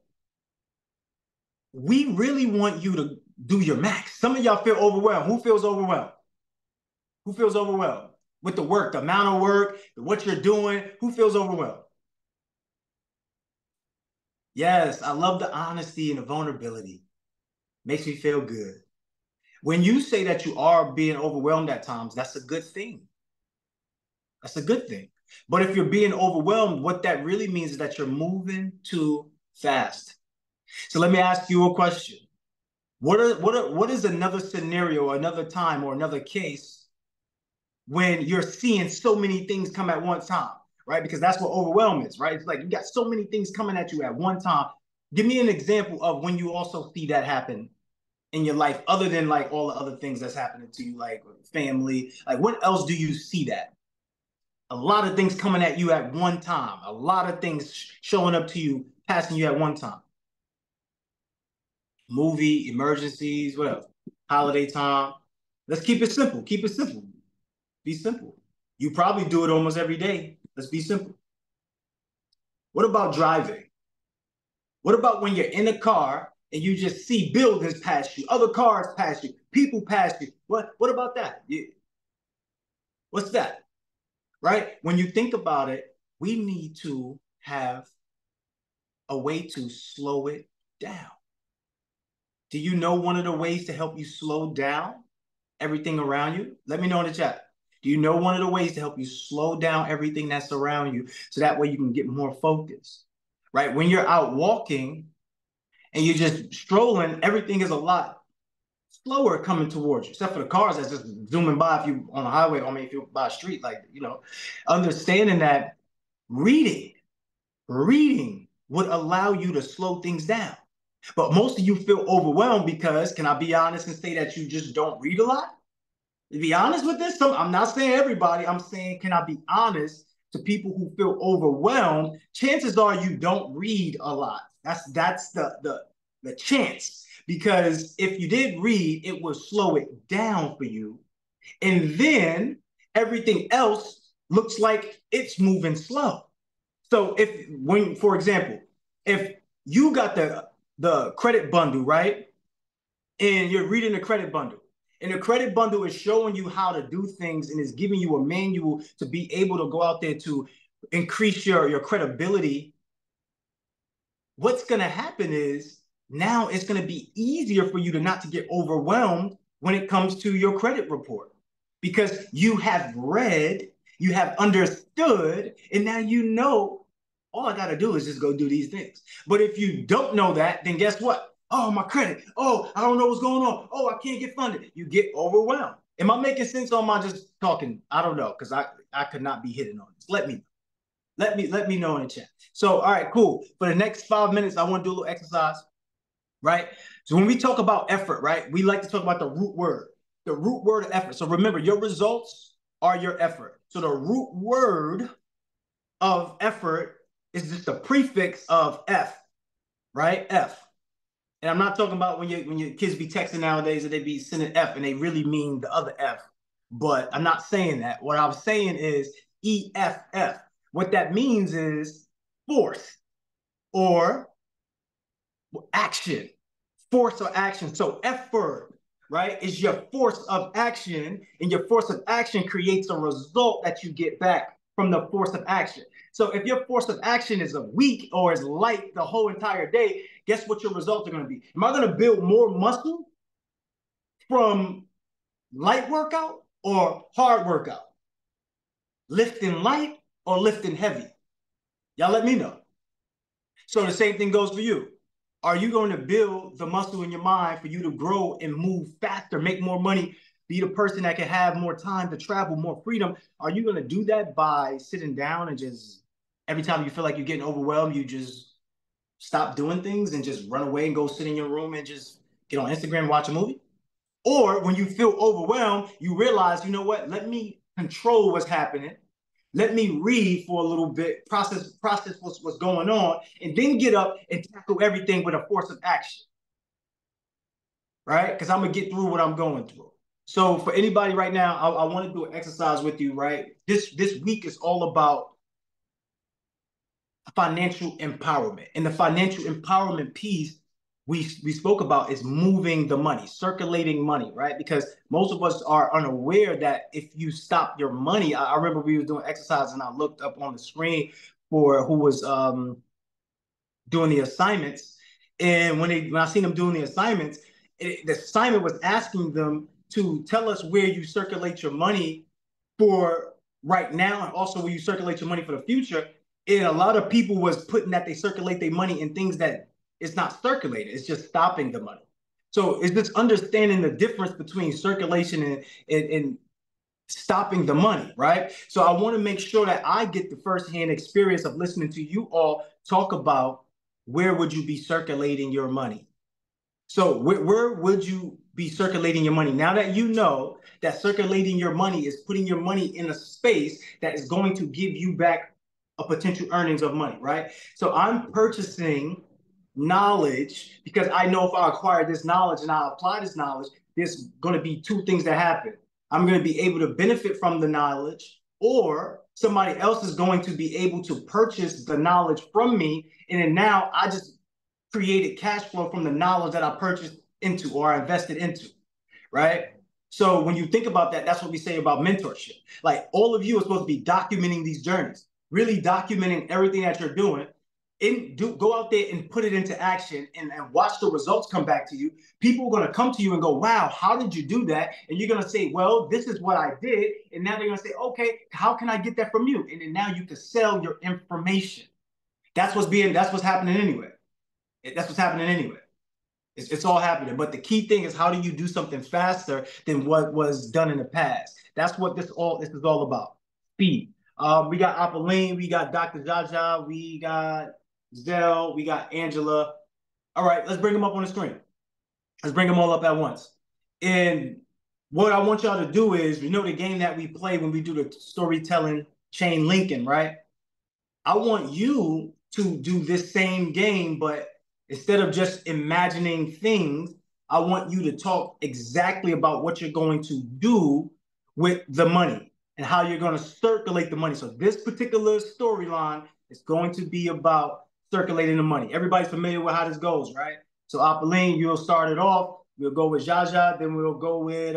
We really want you to do your max. Some of y'all feel overwhelmed. Who feels overwhelmed? Who feels overwhelmed with the work, the amount of work, what you're doing? Who feels overwhelmed? Yes, I love the honesty and the vulnerability. Makes me feel good. When you say that you are being overwhelmed at times, that's a good thing. That's a good thing. But if you're being overwhelmed, what that really means is that you're moving too fast. So let me ask you a question. What is another scenario, another time, or another case when you're seeing so many things come at one time, right? Because that's what overwhelm is, right? It's like you got so many things coming at you at one time. Give me an example of when you also see that happen in your life, other than like all the other things that's happening to you, like family. Like what else do you see that? A lot of things coming at you at one time. A lot of things showing up to you, passing you at one time. Movie, emergencies, what else? Holiday time. Let's keep it simple. Keep it simple. Be simple. You probably do it almost every day. Let's be simple. What about driving? What about when you're in a car and you just see buildings pass you, other cars pass you, people pass you? What about that? What's that? Right? When you think about it, we need to have a way to slow it down. Do you know one of the ways to help you slow down everything around you? Let me know in the chat. Do you know one of the ways to help you slow down everything that's around you so that way you can get more focused, right? When you're out walking and you're just strolling, everything is a lot slower coming towards you, except for the cars that's just zooming by if you on a highway, I mean, if you're by a street, like, understanding that reading would allow you to slow things down. But most of you feel overwhelmed because, can I be honest and say that you just don't read a lot? To be honest with this, I'm not saying everybody, I'm saying, can I be honest to people who feel overwhelmed? Chances are you don't read a lot. That's the chance. Because if you did read, it would slow it down for you. And then everything else looks like it's moving slow. So for example, if you got the credit bundle, right? And you're reading the credit bundle, and the credit bundle is showing you how to do things and is giving you a manual to be able to go out there to increase your credibility. What's going to happen is now it's going to be easier for you to get overwhelmed when it comes to your credit report, because you have read, you have understood, and now you know all I got to do is just go do these things. But if you don't know that, then guess what? Oh, my credit. Oh, I don't know what's going on. Oh, I can't get funded. You get overwhelmed. Am I making sense, or am I just talking? I don't know, because I could not be hitting on this. Let me know in the chat. So, all right, cool. For the next 5 minutes, I want to do a little exercise, right? So when we talk about effort, right, we like to talk about the root word of effort. So remember, your results are your effort. So the root word of effort is just the prefix of F, right? F. And I'm not talking about when your kids be texting nowadays and they be sending F and they really mean the other F. But I'm not saying that. What I'm saying is EFF. What that means is force or action, force or action. So effort, right, is your force of action, and your force of action creates a result that you get back from the force of action. So if your force of action is a weak or is light the whole entire day, guess what your results are going to be? Am I going to build more muscle from light workout or hard workout? Lifting light or lifting heavy? Y'all let me know. So the same thing goes for you. Are you going to build the muscle in your mind for you to grow and move faster, make more money, be the person that can have more time to travel, more freedom? Are you going to do that by sitting down and just every time you feel like you're getting overwhelmed, you just stop doing things and just run away and go sit in your room and just get on Instagram and watch a movie? Or when you feel overwhelmed, you realize, you know what, let me control what's happening. Let me read for a little bit, process what's going on, and then get up and tackle everything with a force of action, right? Because I'm going to get through what I'm going through. So for anybody right now, I want to do an exercise with you, right? This week is all about financial empowerment. And the financial empowerment piece we spoke about is moving the money, circulating money, right? Because most of us are unaware that if you stop your money, I remember we were doing exercise and I looked up on the screen for who was doing the assignments. And when I seen them doing the assignments, the assignment was asking them to tell us where you circulate your money for right now and also where you circulate your money for the future. And a lot of people was putting that they circulate their money in things that it's not circulated. It's just stopping the money. So it's just understanding the difference between circulation and stopping the money, right? So I want to make sure that I get the firsthand experience of listening to you all talk about where would you be circulating your money. So where would you be circulating your money? Now that you know that circulating your money is putting your money in a space that is going to give you back a potential earnings of money, right? So I'm purchasing knowledge because I know if I acquire this knowledge and I apply this knowledge, there's going to be two things that happen. I'm going to be able to benefit from the knowledge, or somebody else is going to be able to purchase the knowledge from me. And then now I just created cash flow from the knowledge that I purchased into or I invested into, right? So when you think about that, that's what we say about mentorship. Like all of you are supposed to be documenting these journeys, really documenting everything that you're doing. Go out there and put it into action and watch the results come back to you. People are going to come to you and go, wow, how did you do that? And you're going to say, well, this is what I did. And now they're going to say, okay, how can I get that from you? And then now you can sell your information. That's what's happening anyway. That's what's happening anyway. It's all happening. But the key thing is, how do you do something faster than what was done in the past? That's what this is all about. Speed. We got Apolline, we got Dr. Jaja, we got Zell, we got Angela. All right, let's bring them up on the screen. Let's bring them all up at once. And what I want y'all to do is, the game that we play when we do the storytelling chain linking, right? I want you to do this same game, but instead of just imagining things, I want you to talk exactly about what you're going to do with the money and how you're going to circulate the money. So this particular storyline is going to be about circulating the money. Everybody's familiar with how this goes, right? So Apolline, you'll start it off. We'll go with Jaja, then we'll go with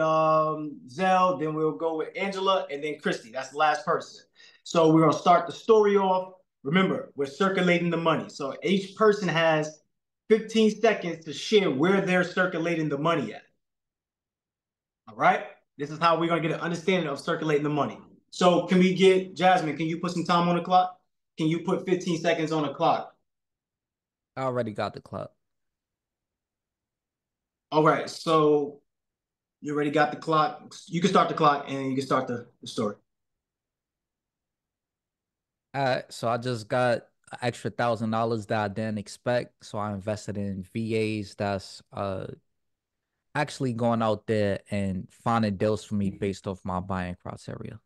Zell, then we'll go with Angela, and then Christy. That's the last person. So we're going to start the story off. Remember, we're circulating the money. So each person has 15 seconds to share where they're circulating the money at. All right? This is how we're going to get an understanding of circulating the money. So can we get, Jasmine, can you put some time on the clock? Can you put 15 seconds on the clock? I already got the clock. All right. So you already got the clock. You can start the clock and you can start the story. All right. So I just got an extra $1,000 that I didn't expect. So I invested in VAs that's actually going out there and finding deals for me based off my buying criteria.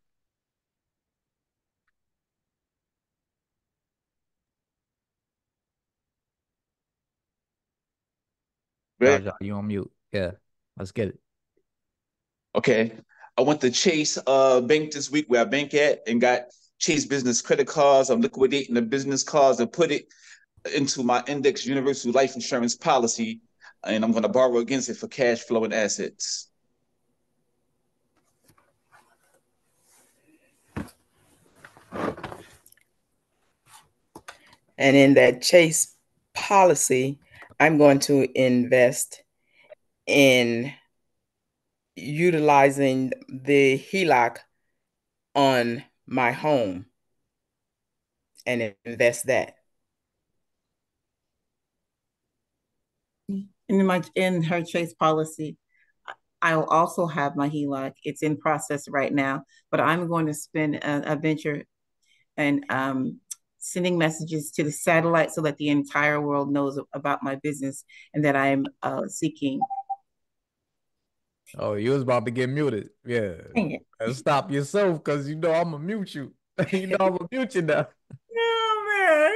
Jaja, you on mute. Yeah, let's get it. Okay. I went to Chase Bank this week where I bank at and got Chase Business credit cards. I'm liquidating the business cards and put it into my Index Universal Life Insurance policy, and I'm going to borrow against it for cash flow and assets. And in that Chase policy, I'm going to invest in utilizing the HELOC on my home and invest that. In her Chase policy, I'll also have my HELOC. It's in process right now, but I'm going to spend a venture and sending messages to the satellite so that the entire world knows about my business and that I'm seeking. Oh, you was about to get muted. Yeah. Stop yourself, because you know I'm going to mute you. You know I'm going to mute you now. No, man.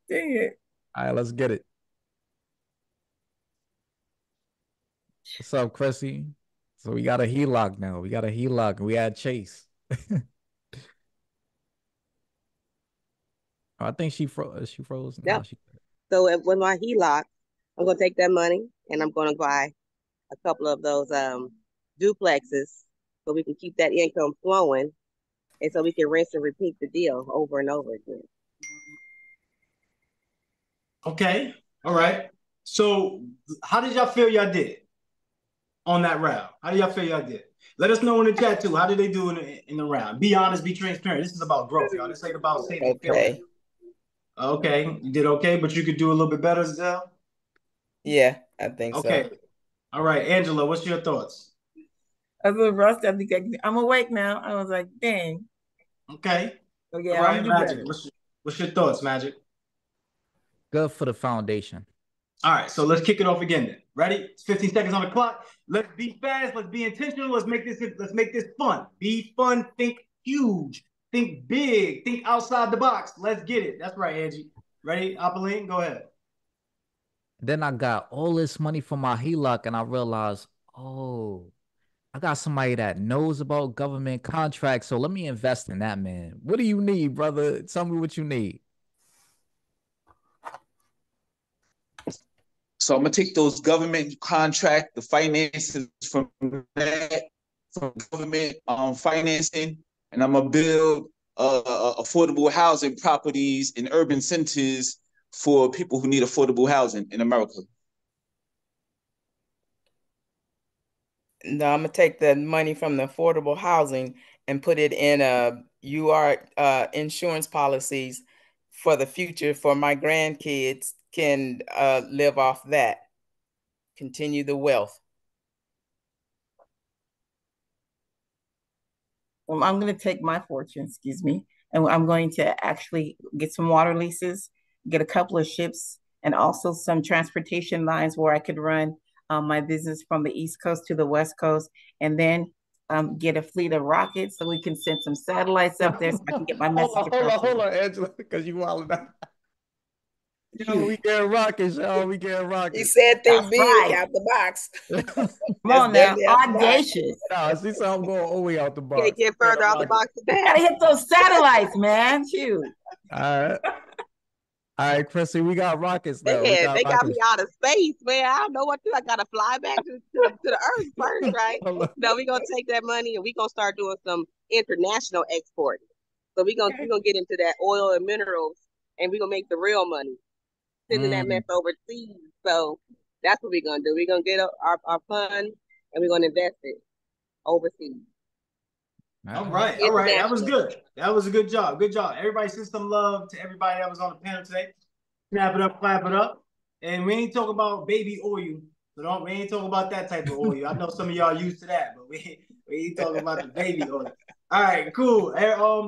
Dang it. All right, let's get it. What's up, Chrissy? So we got a HELOC now. We got a HELOC and we had Chase. I think she froze. Yep. No, so with my HELOC, I'm going to take that money and I'm going to buy a couple of those duplexes so we can keep that income flowing and so we can rinse and repeat the deal over and over again. Okay. All right. So how did y'all feel y'all did on that round? How do y'all feel y'all did? Let us know in the chat too. How did they do in the round? Be honest, be transparent. This is about growth, y'all. This ain't about saving failure. Okay. You did okay, but you could do a little bit better, Zell? Yeah, I think so. Okay. All right. Angela, what's your thoughts? I was a little rusty. I'm awake now. I was like, dang. Okay. So yeah, all right, Magic. What's your thoughts, Magic? Good for the foundation. All right, so let's kick it off again then. Ready? It's 15 seconds on the clock. Let's be fast. Let's be intentional. Let's make this fun. Be fun. Think huge. Think big. Think outside the box. Let's get it. That's right, Angie. Ready? Apolline, go ahead. Then I got all this money for my HELOC and I realized, oh, I got somebody that knows about government contracts, so let me invest in that, man. What do you need, brother? Tell me what you need. So I'm gonna take those government contract, the finances from that, from government financing, and I'm gonna build affordable housing properties in urban centers for people who need affordable housing in America. No, I'm gonna take the money from the affordable housing and put it in insurance policies for the future for my grandkids can live off that, continue the wealth. I'm going to take my fortune, and I'm going to actually get some water leases, get a couple of ships, and also some transportation lines where I could run my business from the East Coast to the West Coast, and then get a fleet of rockets so we can send some satellites up there so I can get my message across. Hold on, Angela, because you wilding out. Yo, we getting rockets, y'all. We getting rockets. He said think big out the box. Come on now, audacious. No, see, so I'm going all the way out the box. Can't get further out the box than that. Gotta hit those satellites, man. Shoot. All right, Chrissy, we got rockets now. They got me out of space, man. I don't know what to do. I gotta fly back to the earth first, right? No, we're gonna take that money and we're gonna start doing some international exporting. So we're gonna get into that oil and minerals and we're gonna make the real money, sending that mess overseas. So that's what we're gonna do. We're gonna get our fund and we're gonna invest it overseas. All right. That was good. That was a good job. Good job. Everybody send some love to everybody that was on the panel today. Snap it up, clap it up. And we ain't talking about baby oil. So we ain't talking about that type of oil. I know some of y'all used to that, but we ain't talking about the baby oil. All right, cool.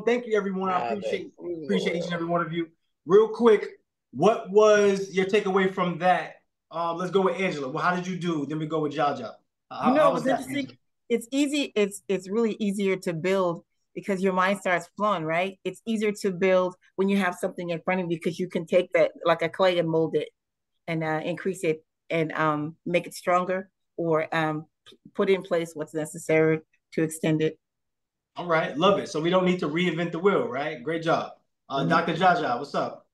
Thank you, everyone. I appreciate each and every one of you. Real quick, what was your takeaway from that? Let's go with Angela. Well, how did you do? Then we go with Jaja. How was that, interesting. Angela? It's easy. It's really easier to build because your mind starts flowing, right? It's easier to build when you have something in front of you because you can take that like a clay and mold it and increase it and make it stronger or put in place what's necessary to extend it. All right, love it. So we don't need to reinvent the wheel, right? Great job. Dr. Jaja, what's up?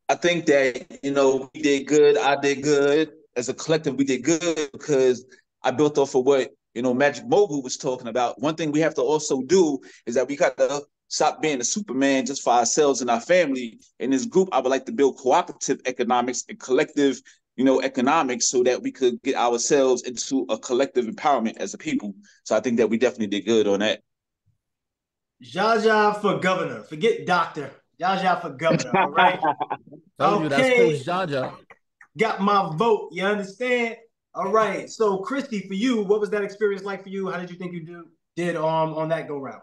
I think that, we did good. I did good. As a collective, we did good because I built off of what, Magic Mogul was talking about. One thing we have to also do is that we got to stop being a Superman just for ourselves and our family. In this group, I would like to build cooperative economics and collective, economics so that we could get ourselves into a collective empowerment as a people. So I think that we definitely did good on that. Jaja for governor. Forget doctor. Jaja for governor, all right? Told you that's Coach Jaja. Got my vote. You understand? All right. So, Christy, for you, what was that experience like for you? How did you think you did on that go round?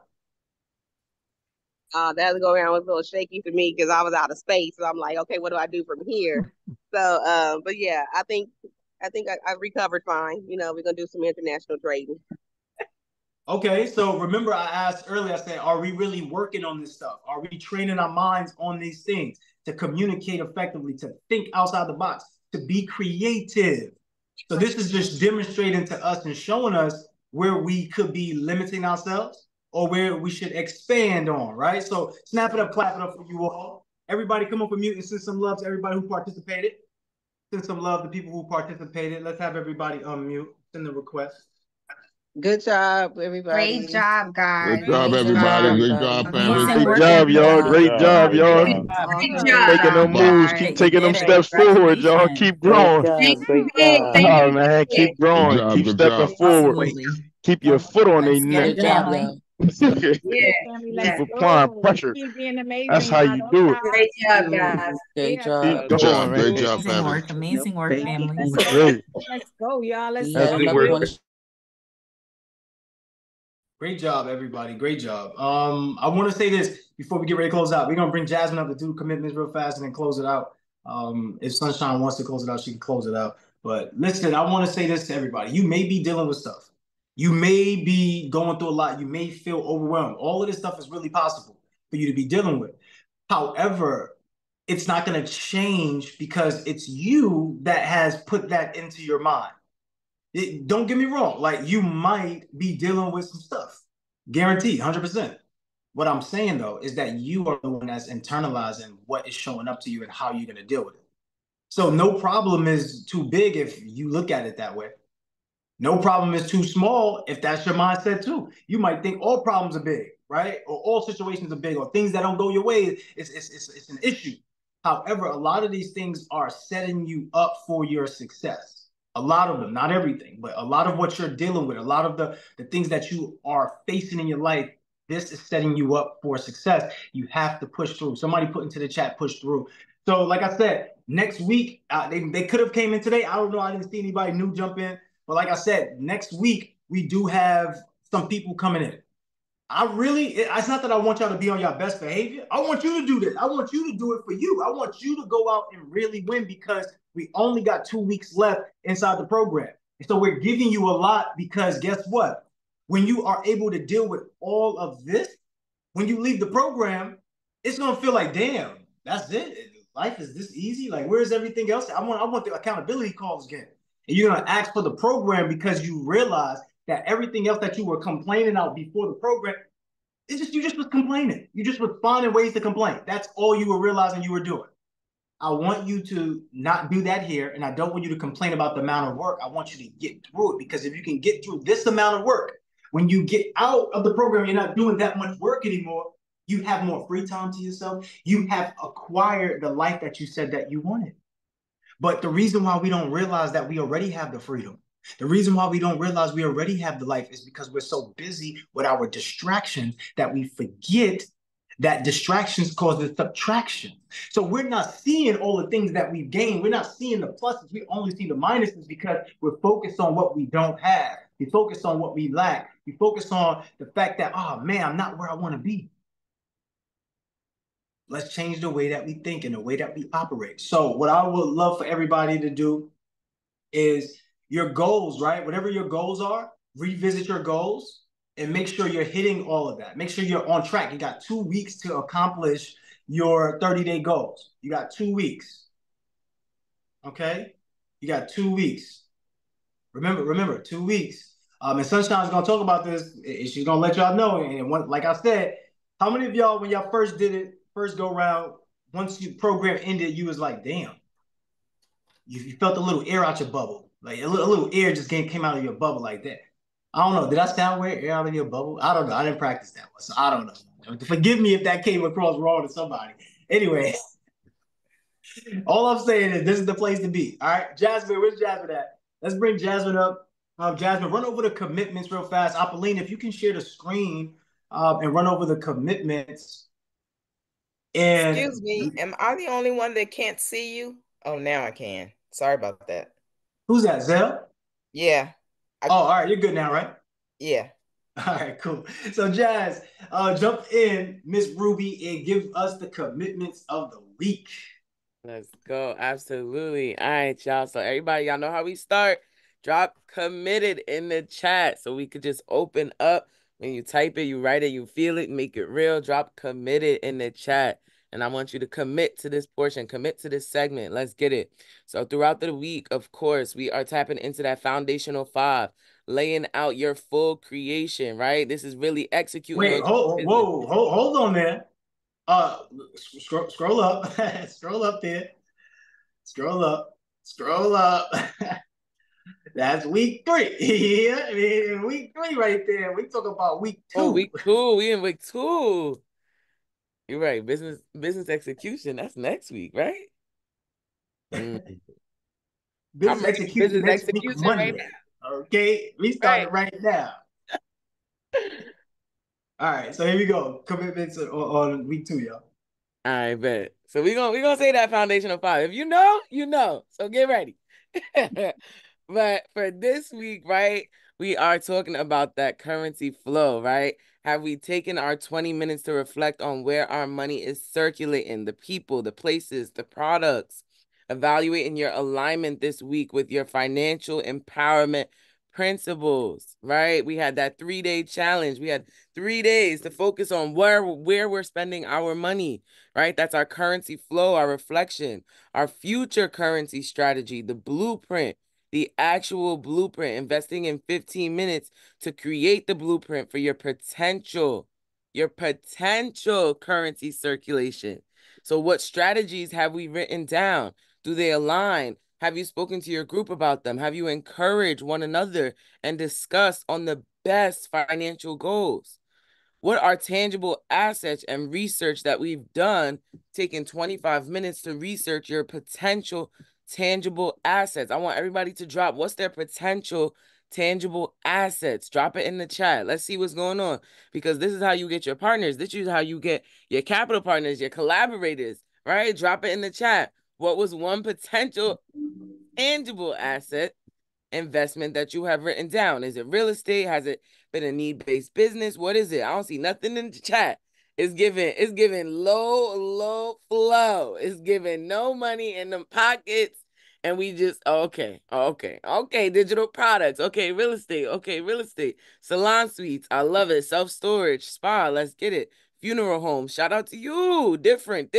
That go around was a little shaky for me because I was out of space. So I'm like, okay, what do I do from here? So, but yeah, I think I recovered fine. We're gonna do some international trading. Okay, so remember I asked earlier, I said, are we really working on this stuff? Are we training our minds on these things to communicate effectively, to think outside the box, to be creative? So this is just demonstrating to us and showing us where we could be limiting ourselves or where we should expand on, right? So snap it up, clap it up for you all. Everybody come up with mute and send some love to everybody who participated. Send some love to people who participated. Let's have everybody unmute, send the request. Good job, everybody. Great job, guys. Good job, everybody. Great job, family. Great job, y'all. Great job, y'all. Good Taking them moves. Keep taking them steps forward, y'all. Keep growing. Great job. Oh, man. Keep growing. Keep Good stepping job. forward. Keep your foot on their neck. Good job, y'all. Keep applying pressure. That's how you do it. Great job, guys. Great job. Keep Good going, job. man. Great job, family. Amazing work, family. Great. Let's go, y'all. Let's Yeah, go. another one. Great job, everybody. Great job. I want to say this before we get ready to close out. We're gonna bring Jasmine up to do commitments real fast and then close it out. If Sunshine wants to close it out, she can close it out. But listen, I want to say this to everybody. You may be dealing with stuff. You may be going through a lot. You may feel overwhelmed. All of this stuff is really possible for you to be dealing with. However, it's not going to change because it's you that has put that into your mind. Don't get me wrong. Like, you might be dealing with some stuff. Guaranteed, 100%. What I'm saying, though, is that you are the one that's internalizing what is showing up to you and how you're going to deal with it. So no problem is too big if you look at it that way. No problem is too small if that's your mindset too. You might think all problems are big, right? Or all situations are big, or things that don't go your way, it's an issue. However, a lot of these things are setting you up for your success. A lot of them, not everything, but a lot of what you're dealing with, a lot of the things that you are facing in your life, this is setting you up for success. You have to push through. Somebody put into the chat, push through. So like I said, next week, they could have came in today. I don't know. I didn't see anybody new jump in. But like I said, next week, we do have some people coming in. It's not that I want y'all to be on your best behavior. I want you to do this. I want you to do it for you. I want you to go out and really win because we only got 2 weeks left inside the program. And so we're giving you a lot because guess what? When you are able to deal with all of this, when you leave the program, it's going to feel like, damn, that's it. Life is this easy. Like, where's everything else? I want the accountability calls again. And you're going to ask for the program because you realize that everything else that you were complaining out before the program, you just was complaining. You just was finding ways to complain. That's all you were realizing you were doing. I want you to not do that here, and I don't want you to complain about the amount of work. I want you to get through it, because if you can get through this amount of work, when you get out of the program, you're not doing that much work anymore. You have more free time to yourself. You have acquired the life that you said that you wanted. But the reason why we don't realize that we already have the freedom, the reason why we don't realize we already have the life is because we're so busy with our distractions that we forget that distractions cause the subtraction. So we're not seeing all the things that we've gained. We're not seeing the pluses. We only see the minuses because we're focused on what we don't have. We focus on what we lack. We focus on the fact that, oh man, I'm not where I want to be. Let's change the way that we think and the way that we operate. So what I would love for everybody to do is your goals, right? Whatever your goals are, revisit your goals and make sure you're hitting all of that. Make sure you're on track. You got 2 weeks to accomplish your 30-day goals. You got 2 weeks. Okay? You got 2 weeks. Remember, 2 weeks. And Sunshine's gonna talk about this. She's gonna let y'all know. And like I said, how many of y'all, when y'all first did it, first go round, once your program ended, you was like, damn, you felt a little air out your bubble, like a little air just came out of your bubble like that. I don't know. Did I sound weird? Air out of your bubble? I don't know. I didn't practice that one, so I don't know. Forgive me if that came across wrong to somebody. Anyway, all I'm saying is this is the place to be. All right, Jasmine, where's Jasmine at? Let's bring Jasmine up. Jasmine, run over the commitments real fast. Apolline, if you can share the screen and run over the commitments. And excuse me, am I the only one that can't see you? Oh, now I can. Sorry about that. Who's that, Zell? Yeah. All right, you're good now, right? Yeah. All right, cool. So, Jazz, jump in, Miss Ruby, and give us the commitments of the week. Let's go. Absolutely. All right, y'all. So everybody, y'all know how we start. Drop committed in the chat so we could just open up. When you type it, you write it, you feel it, make it real. Drop committed in the chat. And I want you to commit to this portion, commit to this segment. Let's get it. So throughout the week, of course, we are tapping into that foundational 5, laying out your full creation, right? This is really executing. Wait, hold on there. Scroll up, scroll up there, scroll up. That's week 3. Yeah, week 3 right there. We talk about week 2. Oh, week 2. We in week 2. You're right. Business execution. That's next week, right? Business execution next week, Monday. Right, okay, we started right now. All right, so here we go. Commitments on week 2, y'all. I bet. So we're gonna say that foundational 5. If you know, you know. So get ready. But for this week, right, we are talking about that currency flow, right? Have we taken our 20 minutes to reflect on where our money is circulating, the people, the places, the products, evaluating your alignment this week with your financial empowerment principles, right? We had that 3-day challenge. We had 3 days to focus on where we're spending our money, right? That's our currency flow, our reflection, our future currency strategy, the blueprint, the actual blueprint, investing in 15 minutes to create the blueprint for your potential currency circulation. So what strategies have we written down? Do they align? Have you spoken to your group about them? Have you encouraged one another and discussed on the best financial goals? What are tangible assets and research that we've done, taking 25 minutes to research your potential tangible assets? I want everybody to drop what's their potential tangible assets. Drop it in the chat. Let's see what's going on, because this is how you get your partners. This is how you get your capital partners, your collaborators, right? Drop it in the chat. What was one potential tangible asset investment that you have written down? Is it real estate? Has it been a need-based business? What is it? I don't see nothing in the chat. It's giving low flow. It's giving no money in the pockets. And we just, okay, digital products. Okay, real estate. Salon suites. I love it. Self-storage, spa. Let's get it. Funeral homes. Shout out to you. Different.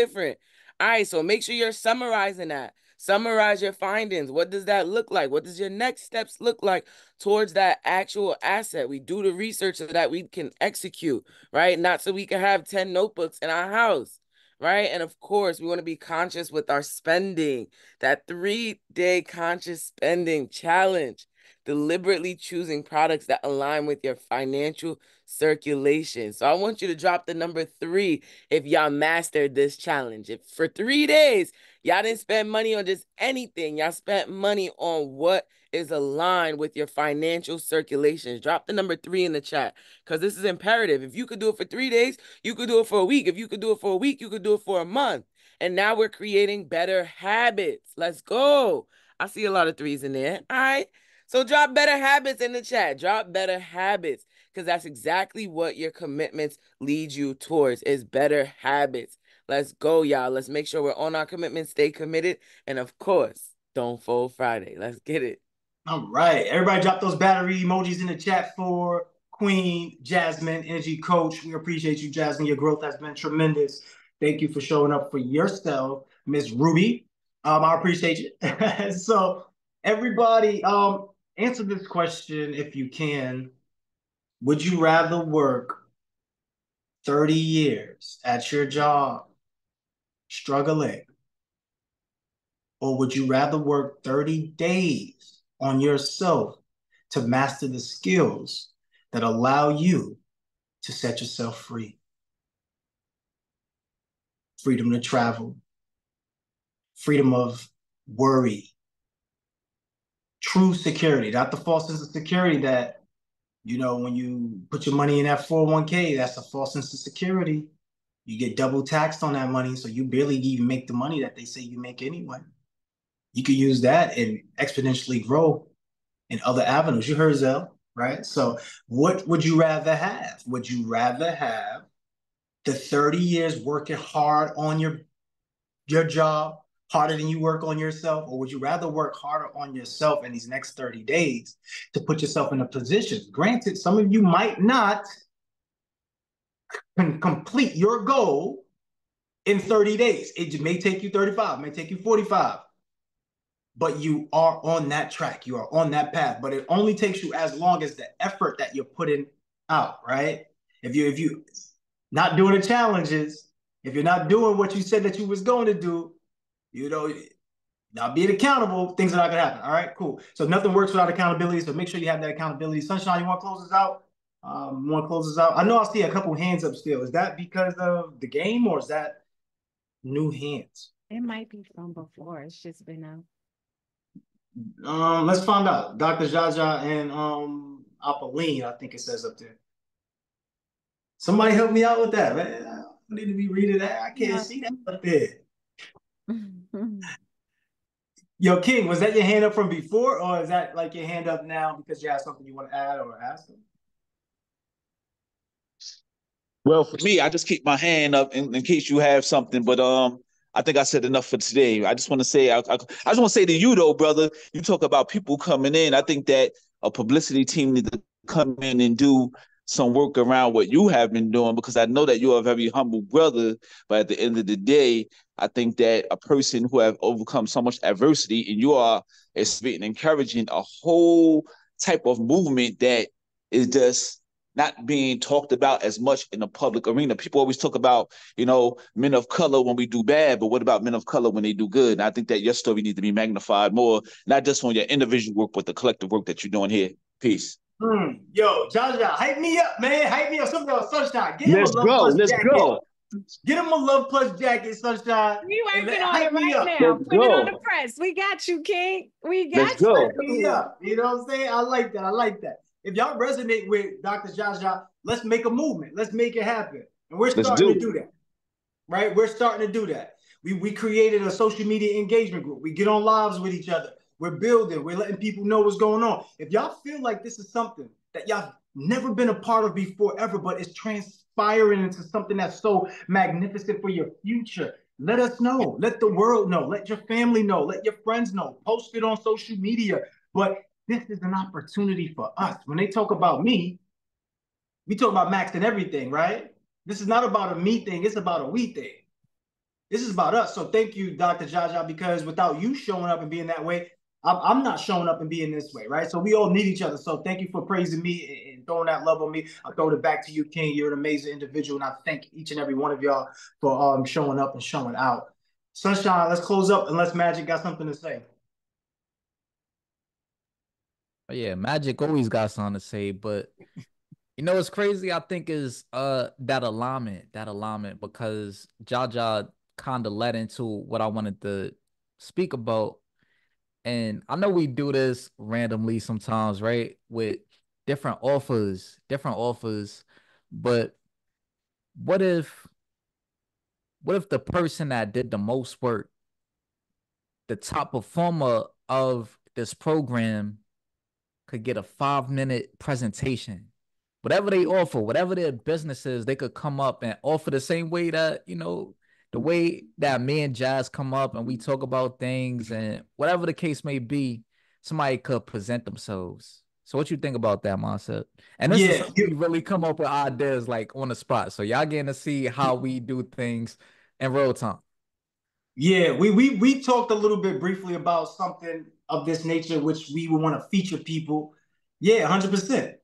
All right, so make sure you're summarizing that. Summarize your findings. What does that look like? What does your next steps look like towards that actual asset? We do the research so that we can execute, right? Not so we can have 10 notebooks in our house, right? And of course, we want to be conscious with our spending. That 3-day conscious spending challenge. Deliberately choosing products that align with your financial circulation. So I want you to drop the number 3 if y'all mastered this challenge. If for 3 days, y'all didn't spend money on just anything. Y'all spent money on what is aligned with your financial circulations. Drop the number 3 in the chat, because this is imperative. If you could do it for 3 days, you could do it for a week. If you could do it for a week, you could do it for a month. And now we're creating better habits. Let's go. I see a lot of 3s in there. All right. So drop better habits in the chat. Drop better habits, because that's exactly what your commitments lead you towards, is better habits. Let's go, y'all. Let's make sure we're on our commitments, stay committed, and of course, don't fold Friday. Let's get it. All right. Everybody drop those battery emojis in the chat for Queen Jasmine, Energy Coach. We appreciate you, Jasmine. Your growth has been tremendous. Thank you for showing up for yourself, Miss Ruby. I appreciate you. So everybody, answer this question if you can. Would you rather work 30 years at your job struggling, or would you rather work 30 days on yourself to master the skills that allow you to set yourself free? Freedom to travel, freedom of worry, true security, not the false sense of security that, you know, when you put your money in that 401k, that's a false sense of security. You get double taxed on that money, so you barely even make the money that they say you make anyway. You could use that and exponentially grow in other avenues. You heard Zell, right? So what would you rather have? Would you rather have the 30 years working hard on your job, harder than you work on yourself, or would you rather work harder on yourself in these next 30 days to put yourself in a position? Granted, some of you might not complete your goal in 30 days. It may take you 35, may take you 45, but you are on that track. You are on that path, but it only takes you as long as the effort that you're putting out, right? If you not doing the challenges, if you're not doing what you said that you was going to do, you know, not being accountable, things are not gonna happen. All right, cool. So nothing works without accountability. So make sure you have that accountability. Sunshine, you want to close this out? Want to close this out? I know I see a couple hands up still. Is that because of the game, or is that new hands? It might be from before. It's just been out. Let's find out. Dr. Jaja and Apolline, I think it says up there. Somebody help me out with that, man. I need to be reading that. I can't see that up there. Yo, King, was that your hand up from before, or is that like your hand up now because you have something you want to add or ask them? Well, for me, I just keep my hand up in case you have something. But I think I said enough for today. I just want to say, I just want to say to you though, brother. You talk about people coming in. I think that a publicity team needs to come in and do some work around what you have been doing, because I know that you're a very humble brother. But at the end of the day, I think that a person who have overcome so much adversity, and you are encouraging a whole type of movement that is just not being talked about as much in the public arena. People always talk about, you know, men of color when we do bad, but what about men of color when they do good? And I think that your story needs to be magnified more, not just on your individual work, but the collective work that you're doing here. Peace. Yo, Jaja, hype me up, man. Hype me up. Something else, Sunshine. Get him Let's a Luhv go. Plus Let's jacket. go. Get him a Luhv Plus jacket, Sunshine. We working on Hype it me right up. now. Let's Put it on go. the press. We got you, King. We Let's got go. Hype me you. up. You know what I'm saying? I like that. I like that. If y'all resonate with Dr. Jaja, let's make a movement. Let's make it happen. And we're starting to do that. Right? We're starting to do that. We created a social media engagement group. We get on lives with each other. We're building. We're letting people know what's going on. If y'all feel like this is something that y'all never been a part of before ever, but it's transpiring into something that's so magnificent for your future, let us know. Let the world know. Let your family know. Let your friends know. Post it on social media. But this is an opportunity for us. When they talk about me, we talk about Max and everything, right? This is not about a me thing. It's about a we thing. This is about us. So thank you, Dr. Jaja, because without you showing up and being that way, I'm not showing up and being this way, right? So we all need each other. So thank you for praising me and throwing that love on me. I'll throw it back to you, King. You're an amazing individual, and I thank each and every one of y'all for showing up and showing out. Sunshine, let's close up unless Magic got something to say. Oh, yeah, Magic always got something to say, but you know what's crazy? I think is that alignment, because Jaja kind of led into what I wanted to speak about. And I know we do this randomly sometimes, right? With different offers, but what if the person that did the most work, the top performer of this program, could get a 5-minute presentation? Whatever they offer, whatever their business is, they could come up and offer the same way that, you know, the way that me and Jazz come up and we talk about things, and whatever the case may be, somebody could present themselves. So what you think about that, Monset? And this is something we really come up with ideas like on the spot. So y'all getting to see how we do things in real time. Yeah, we talked a little bit briefly about something of this nature, which we would want to feature people. Yeah, 100%.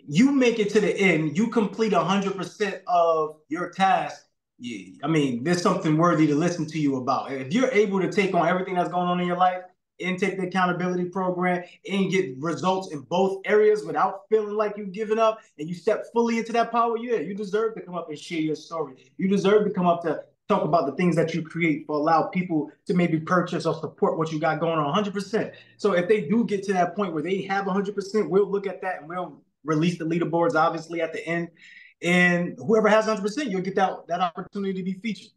You make it to the end, you complete 100% of your task. Yeah, I mean, there's something worthy to listen to you about. If you're able to take on everything that's going on in your life and take the accountability program and get results in both areas without feeling like you've given up and you step fully into that power, yeah, you deserve to come up and share your story. You deserve to come up to talk about the things that you create for allow people to maybe purchase or support what you got going on 100%. So if they do get to that point where they have 100%, we'll look at that and we'll release the leaderboards obviously at the end. And whoever has 100%, you'll get that opportunity to be featured.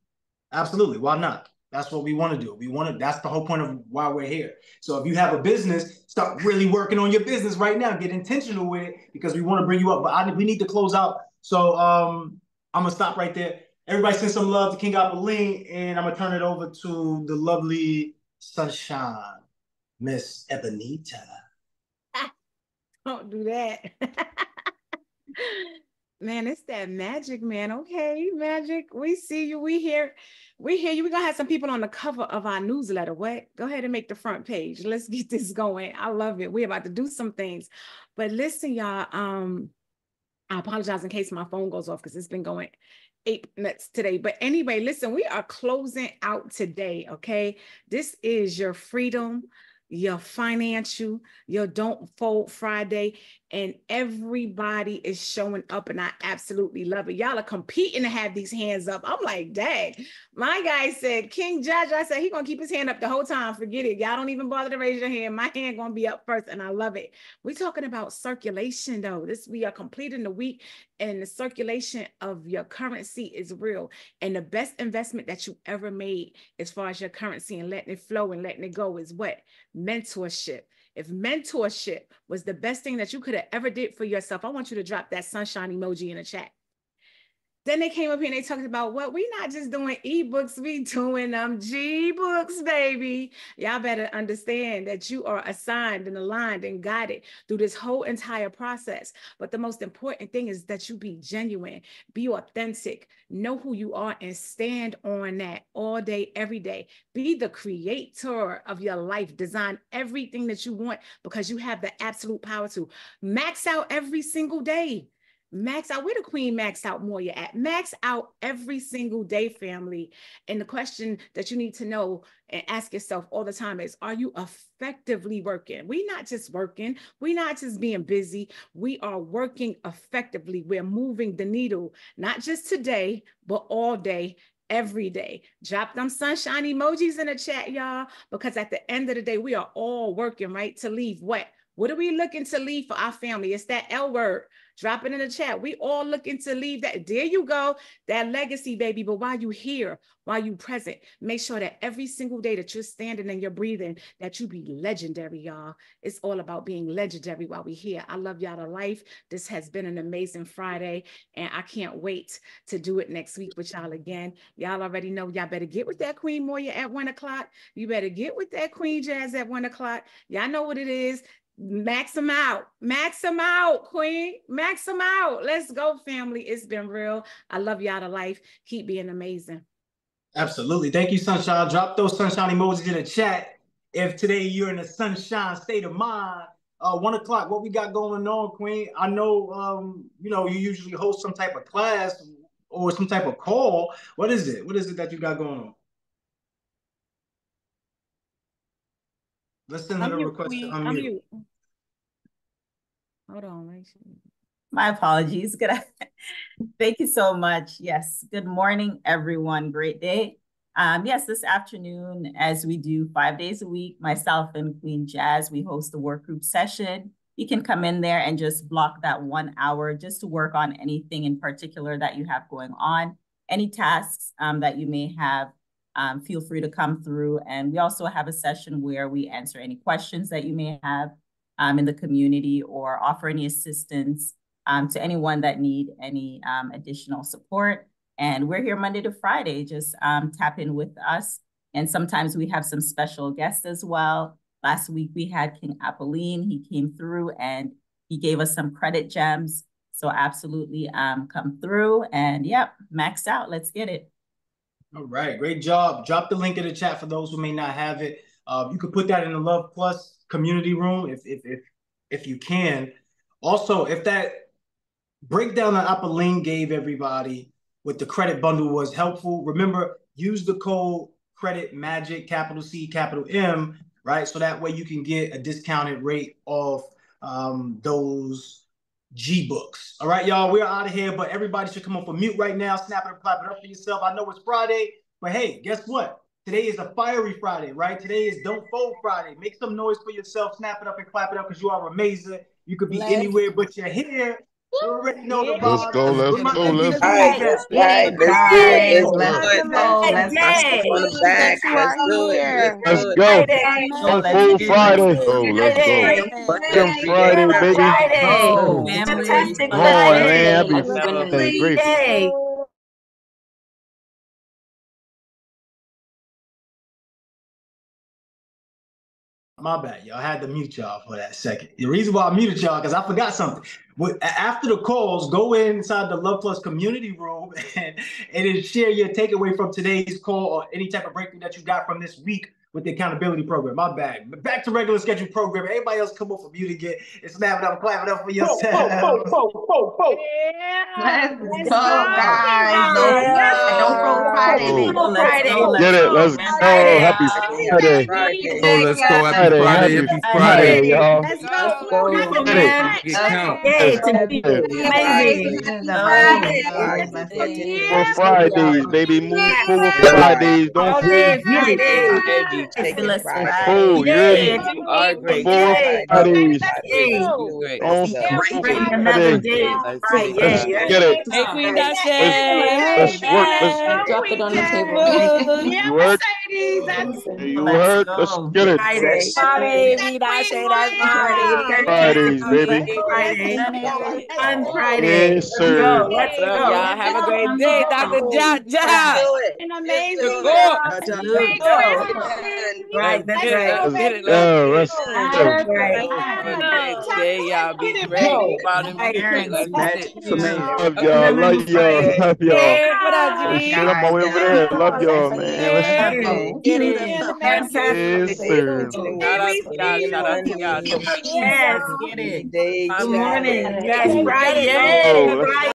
Absolutely. Why not? That's what we want to do. That's the whole point of why we're here. So if you have a business, start really working on your business right now. Get intentional with it because we want to bring you up. But we need to close out. So I'm going to stop right there. Everybody send some love to King Apolline, and I'm going to turn it over to the lovely Sunshine, Miss Ebonita. Don't do that. Man, it's that magic, man. Okay, magic. We see you. We hear you. We're gonna have some people on the cover of our newsletter. What? Go ahead and make the front page. Let's get this going. I love it. We're about to do some things. But listen, y'all. I apologize in case my phone goes off because it's been going 8 minutes today. But anyway, listen, we are closing out today. Okay. This is your freedom, your financial, your Don't Fold Friday, and everybody is showing up, and I absolutely love it. Y'all are competing to have these hands up. I'm like, dang. My guy said, King Judge, I said, he gonna keep his hand up the whole time. Forget it. Y'all don't even bother to raise your hand. My hand gonna be up first, and I love it. We're talking about circulation, though. We are completing the week, and the circulation of your currency is real. And the best investment that you ever made as far as your currency and letting it flow and letting it go is what? Mentorship. If mentorship was the best thing that you could have ever did for yourself, I want you to drop that sunshine emoji in the chat. Then they came up here and they talked about what we not just doing ebooks, we doing G-books, baby. Y'all better understand that you are assigned and aligned and guided through this whole entire process. But the most important thing is that you be genuine, be authentic, know who you are, and stand on that all day, every day. Be the creator of your life. Design everything that you want because you have the absolute power to max out every single day. Max out. Where the queen maxed out more you at? Max out every single day, family. And the question that you need to know and ask yourself all the time is, are you effectively working? We're not just working. We're not just being busy. We are working effectively. We're moving the needle, not just today, but all day, every day. Drop them sunshine emojis in the chat, y'all, because at the end of the day, we are all working, right? To leave what? What are we looking to leave for our family? It's that L word. Drop it in the chat. We all looking to leave that. There you go. That legacy, baby. But while you here, while you present, make sure that every single day that you're standing and you're breathing, that you be legendary, y'all. It's all about being legendary while we're here. I love y'all to life. This has been an amazing Friday, and I can't wait to do it next week with y'all again. Y'all already know y'all better get with that Queen Moya at 1 o'clock. You better get with that Queen Jazz at 1 o'clock. Y'all know what it is. Max them out, queen, max them out. Let's go, family. It's been real. I love y'all to life. Keep being amazing. Absolutely. Thank you, Sunshine. Drop those sunshine emojis in the chat. If today you're in a sunshine state of mind, 1 o'clock, what we got going on, Queen? I know, you usually host some type of class or some type of call. What is it? What is it that you got going on? Let's send her a request to unmute. Hold on. My apologies. Thank you so much. Yes. Good morning, everyone. Great day. Yes, this afternoon, as we do 5 days a week, myself and Queen Jazz, we host a work group session. You can come in there and just block that 1 hour just to work on anything in particular that you have going on, any tasks that you may have. Feel free to come through. And we also have a session where we answer any questions that you may have in the community or offer any assistance to anyone that need any additional support. And we're here Monday to Friday. Just tap in with us. And sometimes we have some special guests as well. Last week we had King Apolline. He came through and he gave us some credit gems. So absolutely come through and max out. Let's get it. All right, great job. Drop the link in the chat for those who may not have it. You could put that in the Luhv Plus community room if you can. Also, if that breakdown that Apolline gave everybody with the credit bundle was helpful, remember, use the code credit magic, capital C, capital M, right? So that way you can get a discounted rate off those G books. All right, y'all, we're out of here, but everybody should come off a mute right now. Snap it and clap it up for yourself. I know it's Friday, but hey, guess what? Today is a fiery Friday, right? Today is Don't Fold Friday. Make some noise for yourself. Snap it up and clap it up because you are amazing. You could be anywhere, but you're here. You already know the Let's vibe. go, let's go, let's go. Right, let's do it. Let's do it. Let's Yay. on the back. Let's do it. Let's Let's do it. go. Let's Don't Fold Friday. go. Let's go. Freedom Friday, baby. Oh, Fantastic Come on, man. Friday. Happy Friday. Grateful. Yay. My bad, y'all. I had to mute y'all for that second. The reason why I muted y'all, because I forgot something. After the calls, go inside the Luhv Plus community room and then share your takeaway from today's call or any type of breakthrough that you got from this week with the accountability program. My bad. But back to regular schedule program. Everybody else come off of mute again and snap it up, clap it up for yourself. Let's go, guys. Don't Fold Friday. Get it. Let's go. Happy Friday. Oh, let's go. Happy Friday. Happy Happy Friday, y'all. Let's go. Get it. Yay, to be amazing. For Fridays, baby. Move forward Fridays. Don't fold. Heavy chicken Friday. Fold. You ready? Are great. Forward Fridays. Great. Don't fold Friday. Let's get it. Hey, Queen Dashe. Let's work. Let's Drop it on the table. you work. You heard? Let's get it. Friday, Dashe, that's Friday. Fridays, baby. Fun Friday. Yes, sir. Let's go. Y'all have a great day, Dr. Ja. An amazing. Right, that's right. Get it. Let's That's right. Have a great day, y'all. Be great. About to be great. love y'all. Love y'all. Love y'all. What up, G? Shit, I'm all the way over there. Love y'all, man. Let's Get it. yes, sir. Shout out to y'all. Yes. Get it. Good morning. Yes, Friday. Oh, Friday.